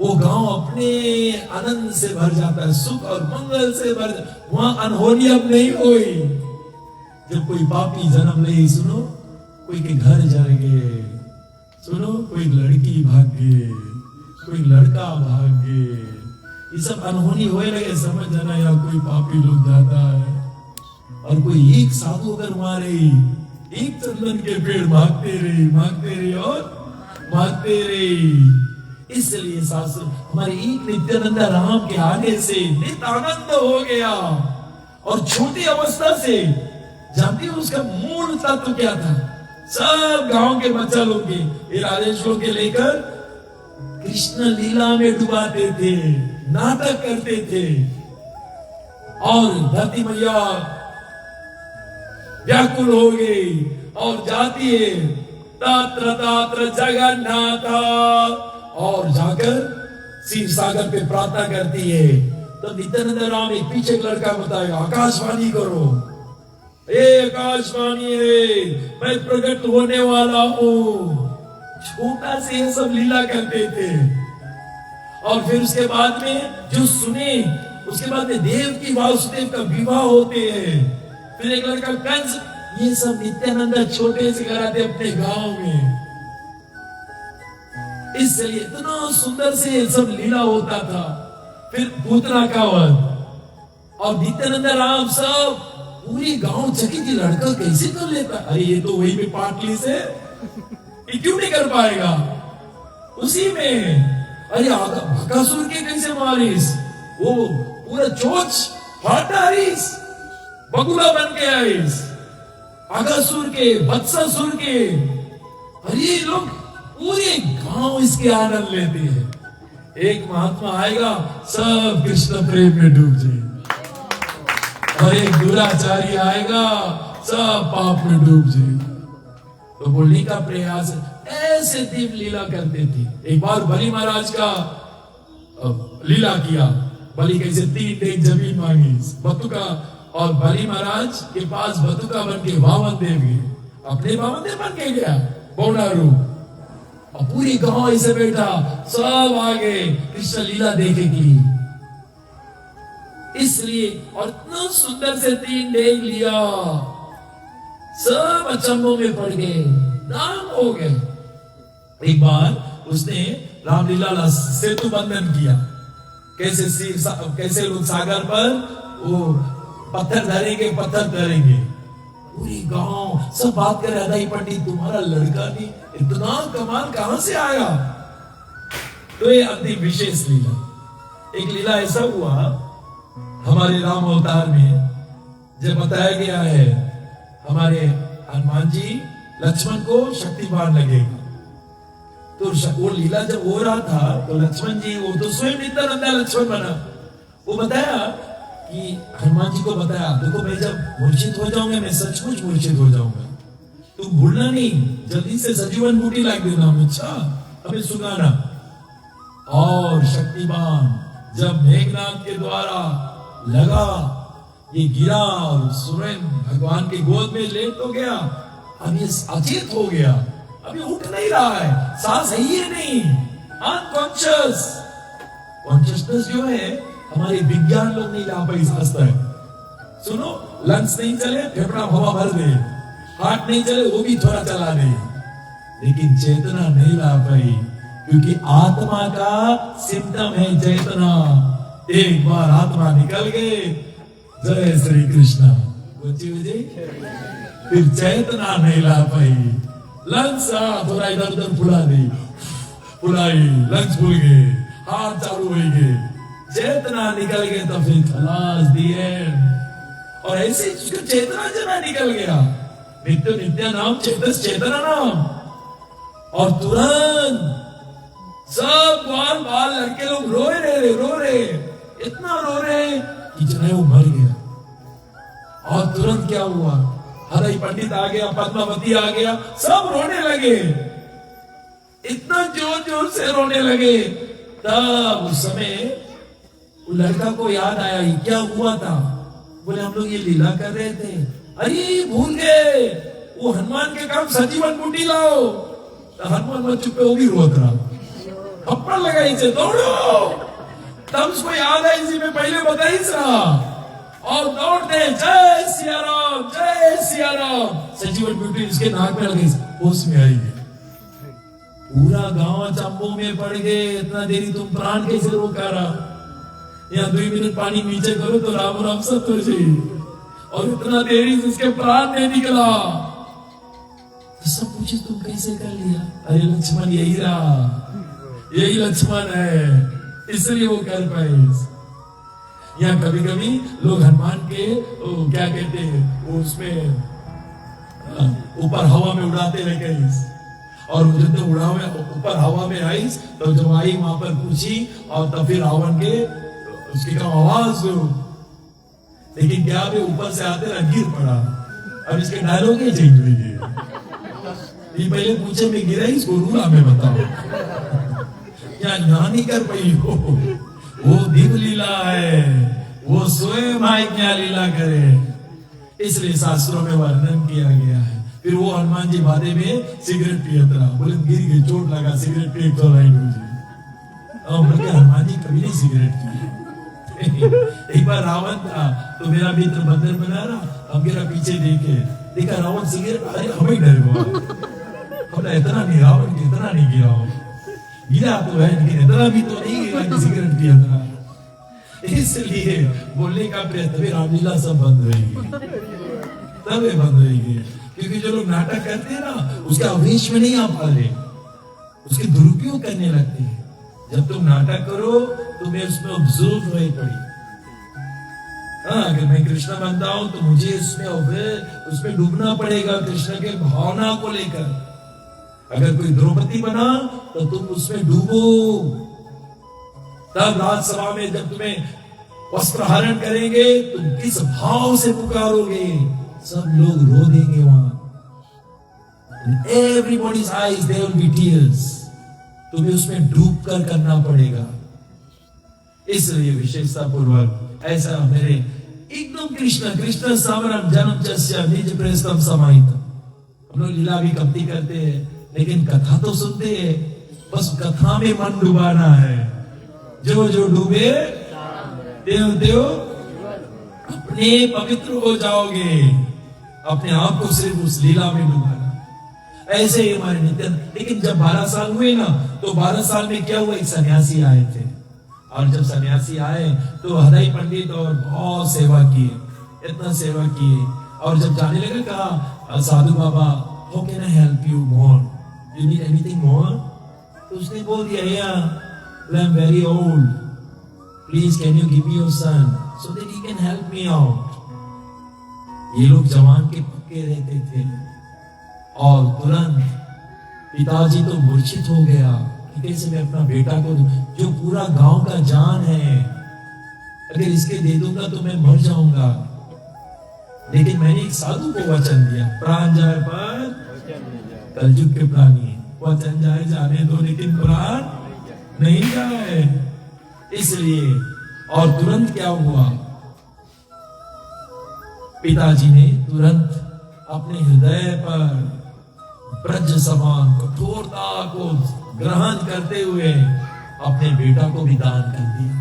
वो गांव अपने आनंद से भर जाता है, सुख और मंगल से भर। वहां अनहोनी अब नहीं हुई। जब कोई पापी जन्म ले, सुनो कोई के घर जल गए, सुनो कोई लड़की भाग गए, कोई लड़का भाग गए, ये सब अनहोनी होए लगे, समझ जाना या कोई पापी लोग जाता है। और कोई एक साधु अगर मारे, एक चंदन के पेड़ मांगते रहे और मांगते रहे। इसलिए शास्त्र हमारे एक नित्यानंद राम के आने से नित आनंद हो गया। और छोटी अवस्था से जानती हो उसका मूल तत्व क्या था? सब गांव के बच्चा लोग के, ये राजेश लोग के लेकर कृष्ण लीला में डुबाते थे, नाटक करते थे। और धरती मैया व्याकुल हो गई और जाती है तात्र तात्र जगन्नाथ, और जाकर शिव सागर पे प्रार्थना करती है। तो नित्यानंद राम एक पीछे लड़का बताएगा, आकाशवाणी करो, आकाशवाणी है, मैं प्रकट होने वाला हूं। छोटा से ये सब लीला करते थे। और फिर उसके बाद में जो सुने, उसके बाद में देव की वासुदेव का विवाह होते हैं। फिर एक लड़का कंस, ये सब नित्यानंद छोटे से कराते अपने गांव में। इसलिए इतना सुंदर से सब लीला होता था। फिर पूतना का वध, और नित्यानंद राम सब पूरी गांव चकित, लड़का कैसे कर लेता? अरे ये तो वही में पाटली से, ये क्यों नहीं कर पाएगा? उसी में अरे बकासुर के कैसे मारिस, वो पूरा चोच हटारिस। बगुला बन के आईस, अगासुर के, वत्सासुर के, और ये लोग पूरे गांव इसके आनंद लेते हैं। एक महात्मा आएगा, सब कृष्ण प्रेम में डूब जाए, और एक दुराचारी आएगा, सब पाप में डूब जाए। तो बोलने का प्रयास ऐसे दिव्य लीला करते थे। एक बार बलि महाराज का लीला किया। बलि कैसे 3 डेग जमीन मांगी बतुका, और बलि महाराज के पास बतुका बन के वामन देव गए, अपने वामन देव बन के गया बौना रूप, और पूरी गांव ऐसे बैठा, सब आगे कृष्ण लीला देखेगी। इसलिए और इतना सुंदर से 3 डेग लिया, सब अचंभों में पड़ गए, दान हो गए। एक बार उसने रामलीला सेतु बंधन किया, कैसे लोग सागर पर वो पत्थर धरेंगे। पूरी गांव सब बात कर रहा था, पंडित तुम्हारा लड़का नहीं इतना कमाल कहां से आया। तो ये अति विशेष लीला, एक लीला ऐसा हुआ हमारे राम अवतार में, जब बताया गया है हमारे हनुमान जी लक्ष्मण को शक्तिपान लगेगा। तो वो लीला जब हो रहा था तो लक्ष्मण जी, वो तो स्वयं नित्यानंदा लक्ष्मण बना, वो बताया कि हनुमान जी को बताया, देखो मैं जब मूर्छित हो जाऊंगा, मैं सचमुच मूर्छित हो जाऊंगा, तुम भूलना नहीं, जल्दी से सजीवन बूटी लाग देना, अच्छा हमें सुनाना। और शक्तिमान जब मेघनाथ के द्वारा लगा, ये गिरा और सुरेन भगवान की गोद में लेट तो गया, अब ये अचेत हो गया, अभी उठ नहीं रहा है, सांस है ही नहीं, अनकॉन्शियस। कॉन्शियसनेस जो है हमारे विज्ञान लोग नहीं ला पाई सांस तक। सुनो, लंग्स नहीं चले, फेफड़ा हवा भर दे, हार्ट नहीं चले, वो भी थोड़ा चला दे, लेकिन चेतना नहीं ला पाई, क्योंकि आत्मा का सिम्टम है चेतना। एक बार आत्मा निकल गए, जय श्री कृष्ण, फिर चेतना नहीं ला पाई। लंग्स थोड़ा इधर उधर फुलाई, लंग्स फूल गए, हाथ चालू हो गए, चेतना निकल गए, तो फिर खलास दिए। और ऐसे उसका चेतना जना निकल गया, नित्य नित्य नाम चेतस चेतना नाम, और तुरंत सब बाल लड़के लोग रो रहे, इतना रो रहे कि जने वो मर गया। और तुरंत क्या हुआ, हरि पंडित आ गया, पद्मावती आ गया, सब रोने लगे, इतना जोर जोर से रोने लगे। तब उस समय वो लड़का को याद आया, ये क्या हुआ था। बोले हम लोग ये लीला कर रहे थे, अरे भूल गए, वो हनुमान के काम सजीवन बूटी लाओ। तो हनुमान मत चुपे, वो भी रोत रहा, थप्पड़ लगा इसे, दौड़ो। तब उसको याद है, इसी में पहले बताई रहा, और दौड़ते जय सिया राम, जय सिया राम। सजीवन बूटी इसके नाक में लगी, होश में आई, पूरा गांव अचंभों में पड़ गए, इतना देरी तुम प्राण कैसे रोका रहा, यहाँ 2 मिनट पानी नीचे करो तो राम राम सब हो जाए, और इतना देरी इसके प्राण नहीं निकला। तो सब पूछे तुम कैसे कर लिया, अरे लक्ष्मण यही रहा, यही लक्ष्मण है, इसलिए वो कर पाए। यहाँ कभी कभी लोग हनुमान के क्या कहते हैं, वो उसमें ऊपर हवा में उड़ाते रहे गए, और जब तो उड़ा हुआ ऊपर हवा में आई, तो जब आई वहां पर पूछी, और तब फिर रावण के उसकी कम आवाज सुनो, लेकिन क्या भी ऊपर से आते ना गिर पड़ा। अब इसके डायलॉग ही चेंज हुई है, ये पहले पूछे में गिरा, इसको रूला में बताओ, क्या यहाँ नहीं कर पाई हो, वो दिव्य लीला है, वो स्वयं आई क्या लीला करे, इसलिए शास्त्रों में वर्णन किया गया है। फिर वो हनुमान जी बादे में सिगरेट पियत रहा, बोले गिर गई, चोट लगा, सिगरेट पिए तो राइट हो जाए। और बोले हनुमान जी कभी नहीं सिगरेट पिए। एक बार रावण था, तो मेरा मित्र बंदर बना रहा, हम मेरा पीछे देखा रावण सिगरेट, अरे हमें डर गया, हमने इतना नहीं, रावण की इतना नहीं गिरा हो, गिरा तो है लेकिन इतना भी तो नहीं गिरा कि सिगरेट पिया था। इसलिए बोलने का प्रयत्न, तभी रामलीला सब बंद रहेगी, तब बंद रहेगी, क्योंकि जो लोग नाटक करते हैं ना, उसके आवेश में नहीं आ पा रहे, उसके दुरुपयोग करने लगते हैं। जब तुम नाटक करो तुम्हें उसमें ऑब्जर्व होनी पड़ी, हाँ, अगर मैं कृष्ण बनता हूं तो मुझे उसमें डूबना पड़ेगा कृष्ण के भावना को लेकर। अगर कोई द्रौपदी बना तो तुम उसमें डूबो। तब राजसभा में जब तुम्हें वस्त्र हरण करेंगे तुम किस भाव से पुकारोगे, सब लोग रो देंगे वहां। In everybody's eyes there will be tears. तुम्हें उसमें डूब कर करना पड़ेगा। इसलिए विशेषता पूर्वक ऐसा मेरे एकदम कृष्ण सावरम जन्म चस्य निज प्रेस्तम समाहित। हम लोग लीला भी कपटी करते हैं लेकिन कथा तो सुनते हैं, बस कथा में मन डुबाना है। जो जो डूबे देव देव अपने पवित्र हो जाओगे, अपने आप को सिर्फ उस लीला में डुबाना। ऐसे ही हमारे नित्य। लेकिन जब 12 साल हुए ना तो 12 साल में क्या हुआ, एक सन्यासी आए थे और जब सन्यासी आए तो हृदय पंडित और बहुत सेवा किए, इतना सेवा किए और जब जाने लगे कहा साधु बाबा how can I help you more, you need anything more? तो उसने बोल दिया I am very old, please can you give me your son so that he can help me out. ये लोग जवान के पक्के रहते थे और तुरंत पिताजी तो मूर्छित हो गया कि कैसे मैं अपना बेटा को, जो पूरा गांव का जान है, अगर इसके दे दूंगा तो मैं मर जाऊंगा। लेकिन मैंने एक साधु को वचन दिया, प्राण जाए पर कलयुग के प्राणी, वचन जाए जाने दो लेकिन प्राण नहीं जाए। इसलिए और तुरंत क्या हुआ, पिताजी ने तुरंत अपने हृदय पर ब्रज समान कठोरता को ग्रहण करते हुए अपने बेटा को भी दान कर दिया।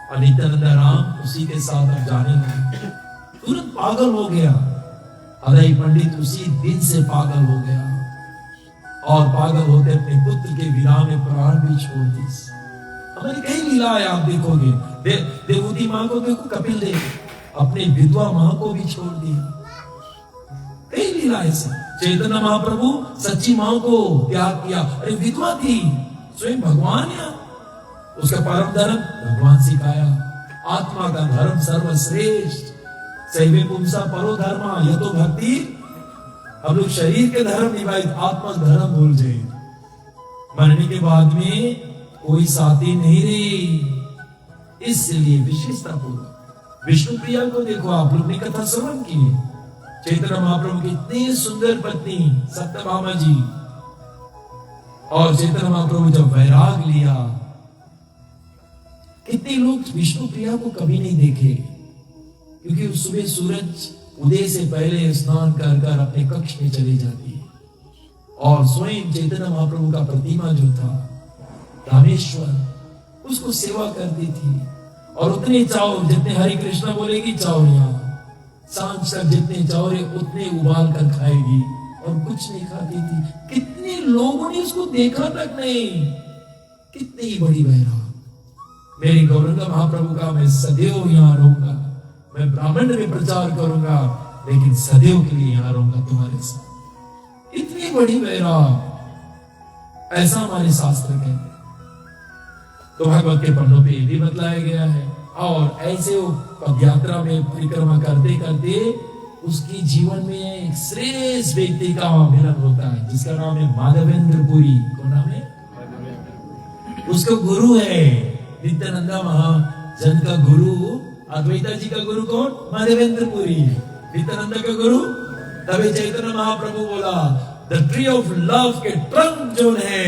और नित्यानंद राम उसी के साथ अब जाने लगे, तुरंत पागल हो गया। हृदय पंडित उसी दिन से पागल हो गया और पागल होते अपने पुत्र के विरह में प्राण भी छोड़ दी। हमारी कई लीला है, आप देखोगे देवूती मां को देखो, कपिल देव अपने विधवा मां को भी छोड़ दिया। कई लीला ऐसे, चैतन्य महाप्रभु सच्ची मां को त्याग किया, अरे विधवा थी, स्वयं भगवान या उसका परम धर्म भगवान सिखाया, आत्मा का धर्म सर्वश्रेष्ठ, सैवे पुंसा परो धर्मा यह तो भक्ति। हम लोग शरीर के धर्म निभाए, आत्मा धर्म भूल जाए। मरने के बाद में कोई साथी नहीं रही। इसलिए विशेषता पूर्वक विष्णु प्रिया को देखो, आप लोग ने कथा श्रवण की, चैतन्य महाप्रभु की इतनी सुंदर पत्नी सत्यभामा जी, और चैतन्य महाप्रभु जब वैराग लिया, कितने लोग विष्णु प्रिया को कभी नहीं देखे, क्योंकि उस सुबह सूरज उदय से पहले स्नान कर कर अपने कक्ष में चली जाती है और स्वयं चैतन्य महाप्रभु का प्रतिमा जो था रामेश्वर, उसको सेवा करती थी और उतने चावल जितने हरे कृष्णा बोलेगी चावलियां, सांझ तक जितने चावल उतने उबाल कर खाएगी और कुछ नहीं खाती थी। कितने लोगों ने उसको देखा तक नहीं, कितनी बड़ी बहरा। मेरी गौरंग महाप्रभु का मैं सदैव यहाँ रहूंगा, मैं ब्राह्मण में प्रचार करूंगा, लेकिन सदैव के लिए यहाँ रहूंगा तुम्हारे साथ। इतनी बड़ी बहरा, ऐसा हमारे शास्त्र कहते हैं। तो भागवत के पन्नों पे भी बतलाया गया है। और ऐसे वो पदयात्रा में परिक्रमा करते करते उसकी जीवन में एक श्रेष्ठ व्यक्ति का मिलन होता है, जिसका नाम है माधवेंद्र पुरी। कौन नाम है? उसका गुरु है नित्यानंदा महाजन का गुरु, अद्वैता जी का गुरु कौन? माधवेंद्र पुरी। नित्यानंदा का गुरु, तभी चैतन्य महाप्रभु बोला द ट्री ऑफ लव के ट्रंक जो है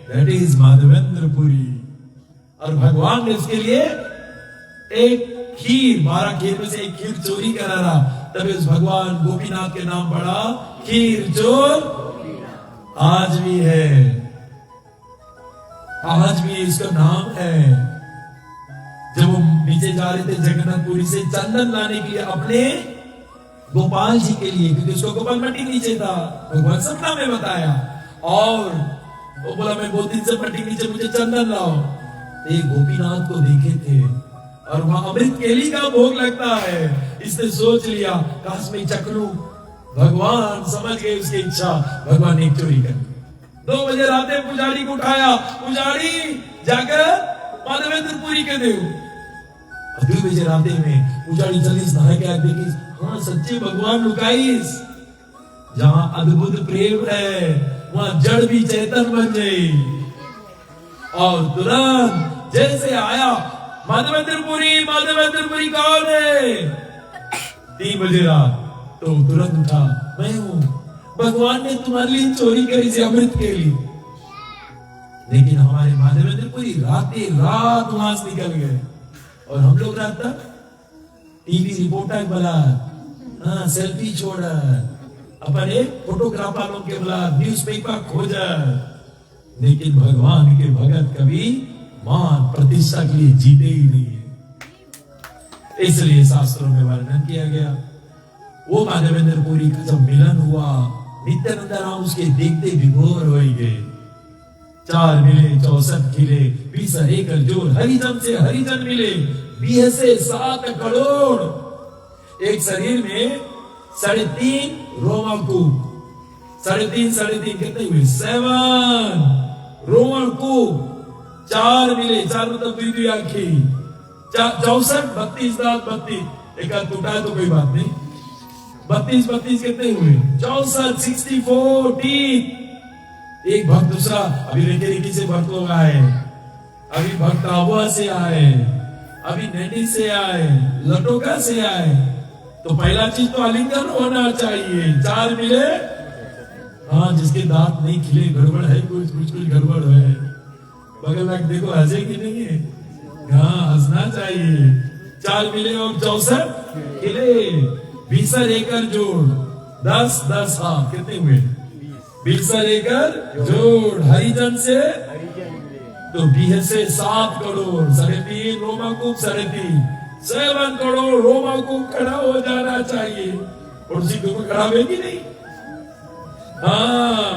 दैट इज माधवेंद्र पुरी। और भगवान ने उसके लिए एक खीर, 12 खीर में से एक खीर चोरी करा रहा, तभी उस भगवान गोपीनाथ के नाम पड़ा खीर चोर। आज भी है, आज भी इसका नाम है। जब वो नीचे जा रहे थे जगन्नाथपुरी से चंदन लाने के लिए अपने गोपाल जी के लिए, क्योंकि उसको गोपाल मट्टी नीचे था, भगवान सपना में बताया और वो बोला मैं 2 दिन से मट्टी नीचे, मुझे चंदन लाओ। तो गोपीनाथ को देखे थे और वहां अमृत केली का भोग लगता है, इसने सोच लिया काश में चख लूं। भगवान समझ गए उसकी इच्छा, भगवान ने चोरी कर 2 बजे रात में पुजारी को उठाया, पुजारी जाकर माधवेंद्र पुरी के देव। बजे राते में उजाड़ी चलीस नहा के देखी, हाँ सच्चे भगवान लुकाईस। जहां अद्भुत प्रेम है वहां जड़ भी चेतन बन गई। और तुरंत जैसे आया, माधवेंद्रपुरी कौन है? 3 बजे रात। तो तुरंत उठा, मैं हूं, भगवान ने तुम्हारे लिए चोरी करी से अमृत के लिए। लेकिन हमारे माधवेंद्रपुरी राते रात वहां से निकल गए। और हम लोग रात तक टीवी रिपोर्टर बना, हाँ सेल्फी छोड़ा, अपने फोटोग्राफर लोग के बुला, न्यूज़पेपर खोजा। लेकिन भगवान के भगत कभी मान प्रतिष्ठा के लिए जीते ही नहीं है। इसलिए शास्त्रों में वर्णन किया गया, वो माधवेंद्रपुरी का जब मिलन हुआ, नित्यानंद राम उसके देखते विभोर हो गए। 4 मिले 64 खिले, 20 एकड़ जोर, हरिजन से हरिजन मिले, 20 से 7 करोड़। एक शरीर में 3.5 रोमकूप, 3.5 कितने हुए? 7 रोमकूप। 4 मिले, 4 मतलब 2 आंखें, 64 32 दांत, 32 एक हाथ टूटा तो कोई बात नहीं, 32 कितने हुए? 64 64 टीथ। एक भक्त दूसरा, अभी रेकी से भक्त लोग आए, अभी भक्त आबुआ से आए, अभी नैनी से आए, लटोका से आए। तो पहला चीज तो आलिंगन होना चाहिए। 4 मिले, हाँ जिसके दांत नहीं खिले, गड़बड़ है, कुछ गड़बड़ है। बगल में देखो हंसे कि नहीं है, हाँ हंसना चाहिए। 4 मिले और 64 खिले, 20 एकड़ जोड़, 10 हाथ, कितने हुए? 20 एकड़ जोड़, हरिजन से तो 20 से 7 करोड़, 3.5 रोमकूप, 3.5 7 करोड़ रोमकूप खड़ा हो जाना चाहिए। कुर्सी के ऊपर खड़ा हुए कि नहीं? हाँ।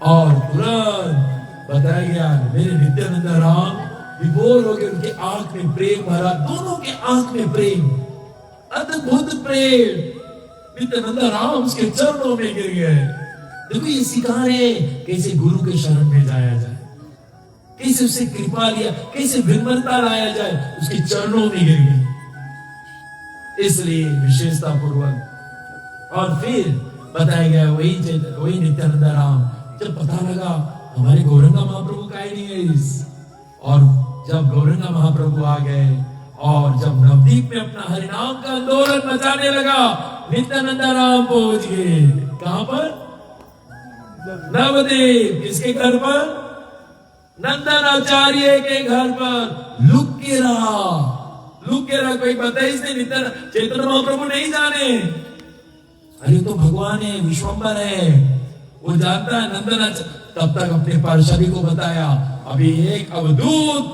और तुरंत बताया गया, मेरे नित्यानंद राम विभोर हो गए, उनके आंख में प्रेम भरा, दोनों के आंख में प्रेम, अद्भुत प्रेम। नित्यानंद राम उसके चरणों में गिर गए। देखो ये सिखा रहे कैसे गुरु के शरण में जाया जाए, कैसे उससे कृपा लिया, कैसे विनम्रता लाया जाए, उसके चरणों में गिर गए। इसलिए विशेषता पूर्वक। और फिर बताया गया वही नित्यानंद राम, जब पता लगा हमारे गौरंगा महाप्रभु का ही नहीं है और जब गौरंगा महाप्रभु आ गए और जब नवदीप में अपना हरिनाम का आंदोलन मचाने लगा, नित्यानंद राम पहुंच गए। कहां पर? नवदीप। किसके घर पर? नंदन आचार्य के घर पर। लुक के रहा, कोई बताए इसने? नित्यानंद चैतन्य महाप्रभु नहीं जाने? अरे तो भगवान है, विश्वम्बर है, वो जानता है। नंदन तब तक अपने पार्षदी को बताया, अभी एक अवधूत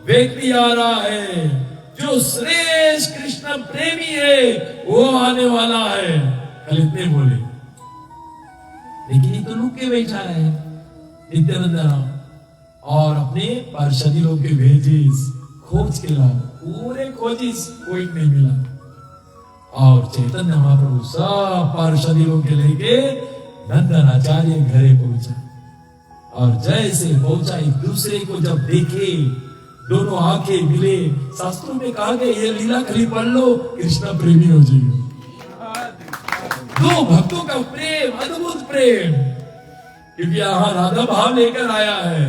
व्यक्ति आ रहा है जो श्रेष्ठ कृष्ण प्रेमी है, वो आने वाला है। कल इतने बोले, लेकिन ये तो लुक के बैठा है नित्यानंद राम। और अपने पार्षदी लोग के भेजिस, खोज के लाओ, पूरे खोजिस, कोई नहीं मिला। और चैतन्य महाप्रभु सब पार्षदी लोग के लेके नंदन आचार्य घरे पहुंचा। और जैसे पहुंचा, एक दूसरे को जब देखे, दोनों आंखें मिले। शास्त्रों में कहा गया, ये लीला खाली पढ़ लो, कृष्ण प्रेमी हो जाएगा। दो भक्तों का प्रेम, अद्भुत प्रेम, क्योंकि यहाँ राधा भाव लेकर आया है।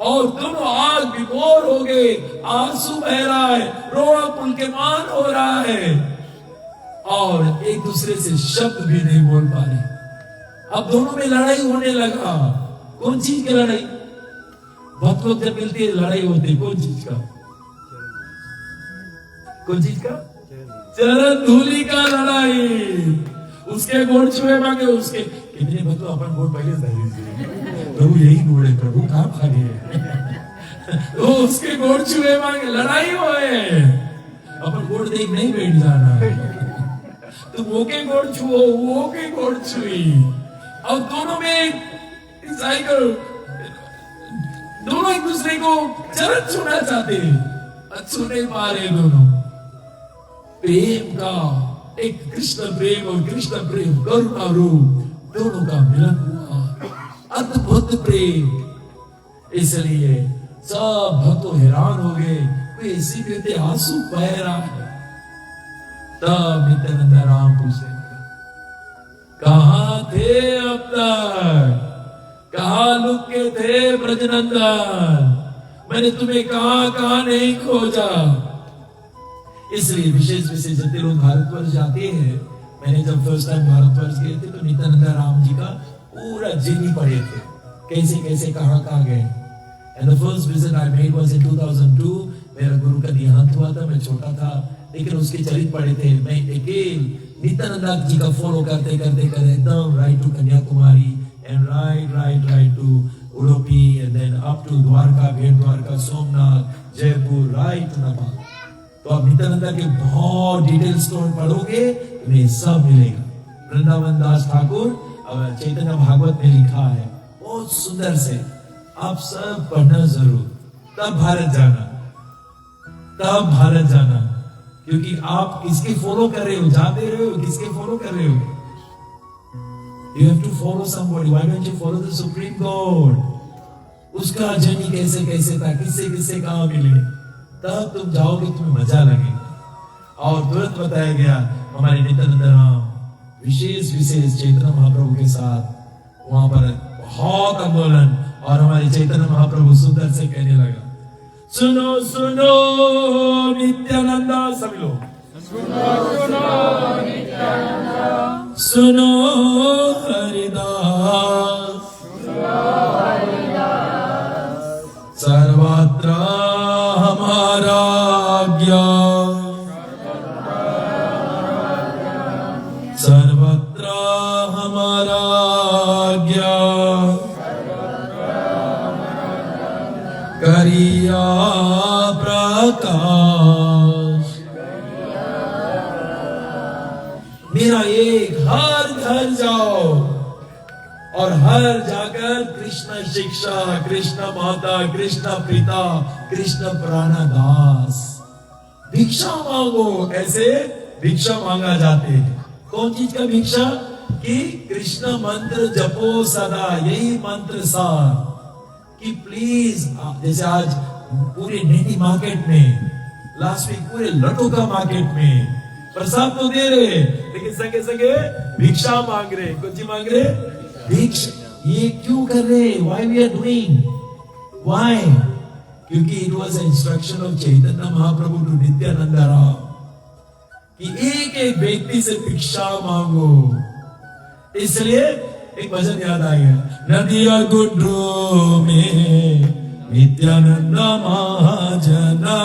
और दोनों आग विभोर हो गए, आंसू बह रहा है, रोना पुलकेमान हो रहा है, और एक दूसरे से शब्द भी नहीं बोल पा रहे। अब दोनों में लड़ाई होने लगा। कौन चीज की लड़ाई? भक्त लोग जब मिलती है लड़ाई होती है। कौन चीज का? चरण धूलि का लड़ाई। उसके गोड़ छुए मांगे, उसके कितने भक्त अपन गोड़ पहले दे दीजिए, प्रभु यही गोड़ है, प्रभु कहाँ भागे है। तो उसके गोड़ छुए मांगे, लड़ाई होए, अपन गोड़ देख नहीं बैठ जाना। तो वो के गोड़ छुओ, वो के गोड़ छुई, और दोनों में साइकिल, दोनों एक दूसरे को चरण छूना चाहते हैं, छू नहीं पा रहे दोनों। प्रेम का एक कृष्ण प्रेम और कृष्ण प्रेम करुणा रूप, दोनों का मिलन हुआ, अद्भुत प्रेम। इसलिए सब भक्त हैरान हो गए, कोई ऐसे भी होते आंसू बह रहा है। तब नित्यानंद राम पूछते कहाँ थे अब तक, कहाँ लुक के थे ब्रजनंदन, मैंने तुम्हें कहाँ कहाँ नहीं खोजा। इसलिए विशेष विशेष जितने लोग भारतवर्ष जाते हैं, मैंने जब फर्स्ट टाइम भारतवर्ष गए थे तो नित्यानंद राम जी का पूरा जीनी पड़े थे, कैसे कैसे कहाँ कहाँ गए। And the first visit I made was in 2002. मेरा गुरु का देहांत हुआ था, मैं छोटा था, लेकिन उसके चरित पड़े थे। मैं अकेले नित्यानंद जी का फॉलो करते करते करते एकदम right to Kanyakumari and right to Udupi and then up to Dwarka, Bet Dwarka, Somnath, Jaipur, right to Nepal. तो आप नित्यानंद के बहुत डिटेल स्टोरी पढ़ोगे तुम्हें सब मिलेगा। वृंदावन दास ठाकुर और चैतन्य भागवत में लिखा है बहुत सुंदर से, आप सब पढ़ना जरूर। तब भारत जाना, क्योंकि आप किसके फॉलो कर रहे हो, जाते रहे हो किसके फॉलो कर रहे हो। You have to follow somebody. Why don't you follow the Supreme God? उसका जर्नी कैसे कैसे था, किससे किससे कहाँ मिले, तब तुम जाओगे तुम्हें मजा लगेगा। और तुरंत बताया गया हमारे नित्यानंद राम विशेष विशेष चैतन्य महाप्रभु के साथ वहां पर बहुत आंदोलन, और हमारे चैतन्य महाप्रभु सुंदर से कहने लगा सुनो सुनो नित्यानंद, सभी लोग सुनो सुनो नित्यानंद, सुनो हरिदास, सर्वत्र हमारा ज्ञान, सर्वत्र हमारा ज्ञान, करिया प्रकाश। मेरा एक हर घर जाओ और हर जाकर कृष्ण शिक्षा, कृष्ण माता, कृष्ण पिता, कृष्ण प्राणदास, भिक्षा मांगो। ऐसे भिक्षा मांगा जाते हैं। कौन चीज का भिक्षा? कि कृष्ण मंत्र जपो सदा, यही मंत्र सार। कि प्लीज, जैसे आज पूरे नेटी मार्केट में, लास्ट वीक पूरे लड्डू का मार्केट में प्रसाद तो दे रहे, लेकिन संगे संगे भिक्षा मांग रहे। कौन सी मांग रहे? भिक्षा। ये क्यों कर रहे? Why we are doing? Why? क्योंकि it was an instruction of Chaitanya Mahaprabhu to Nityanand Ram कि एक एक व्यक्ति से भिक्षा मांगो। इसलिए एक भजन याद आ गया, नदिया गुड्रो में नित्यानंद महाजना,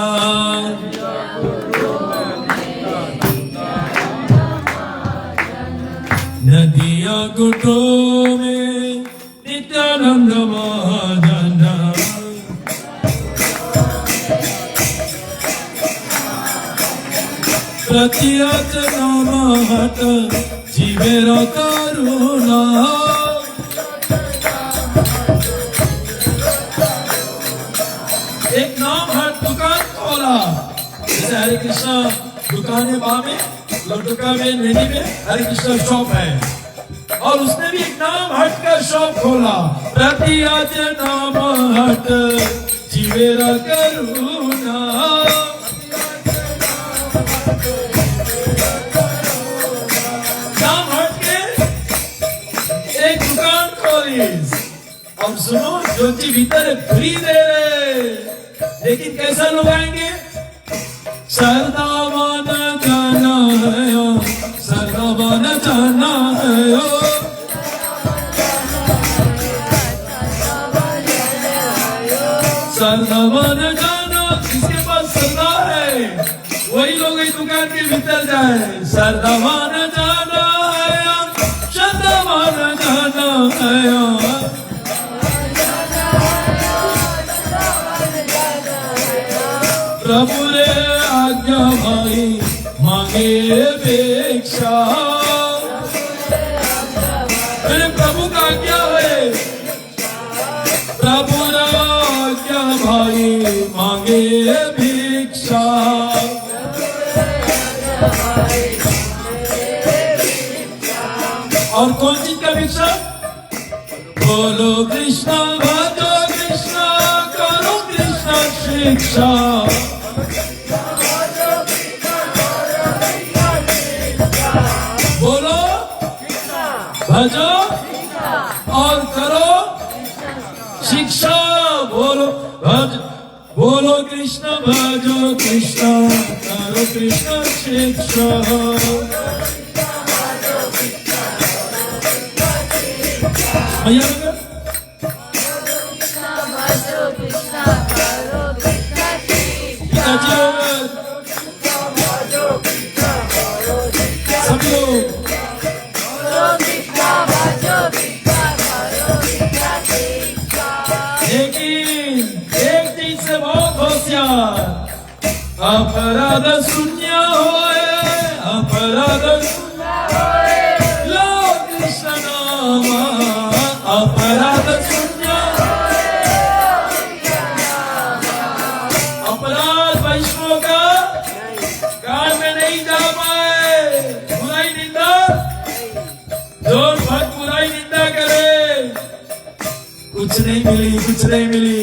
नदिया गुड्रो में नित्यानंद महाजना, प्रतियत नामहत जीवेर करुणा, एक नाम हट दुकान खोला। जैसे हरे कृष्णा दुकान है, वहां में लड्डुका में, नेनी में हरे कृष्णा शॉप है, और उसने भी एक नाम हट का शॉप खोला। प्रतियत नाम हट जीवेर करुणा, अब सुनो, जो चीज भीतर फ्री दे रहे, लेकिन कैसा लोग आएंगे? सरदावन जाना है, सरदावन जाना है, सरदावन जाना। जिसके पास सरदा है वही लोग इस दुकान के भीतर जाए। सरदावन जाना है, सरदावन जाना है, प्रभु रे आज्ञा भाई मांगे भिक्षा। मेरे प्रभु का आज्ञा है, प्रभु रे आज्ञा भाई मांगे भिक्षा। और कौन चीज का भिक्षा? बोलो कृष्णा, भजो कृष्णा, करो कृष्णा शिक्षा। भजो और करो शिक्षा। बोलो भज, बोलो कृष्ण भजो कृष्ण, करो कृष्ण शिक्षा। भैया सब लोग लेकिन एक चीज से बहुत होशियार, अपराध शून्य होए, अपराध शून्य होए, लो कृष्ण नाम, अपराध शून्य होए, अपराध वैष्णव का काल में नहीं जा पाए। बुराई निंदा, जो भक्त बुराई निंदा करे कुछ नहीं मिली, कुछ नहीं मिली,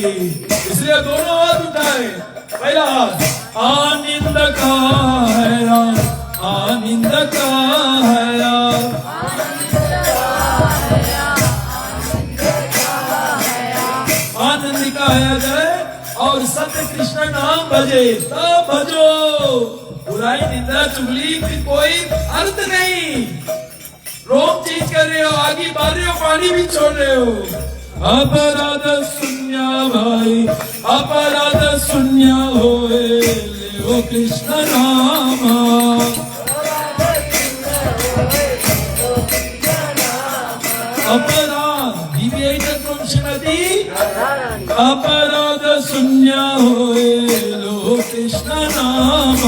इसलिए दोनों हाथ उठाए। पहला हाथ आनंद का है राम, आनंद का है राम, आनंद का है जय और सत्य कृष्ण नाम भजे, तब भजो। बुराई निंदा चुगली की कोई अर्थ नहीं। रोम चीज कर रहे हो, आगे बढ़ रहे हो, पानी भी छोड़ रहे हो। अपराध शून्य भाई, अपराध शून्य होए, ले कृष्ण नाम। अपराध विवेक श्रीमती, अपराध शून्य होए, लो कृष्ण नाम।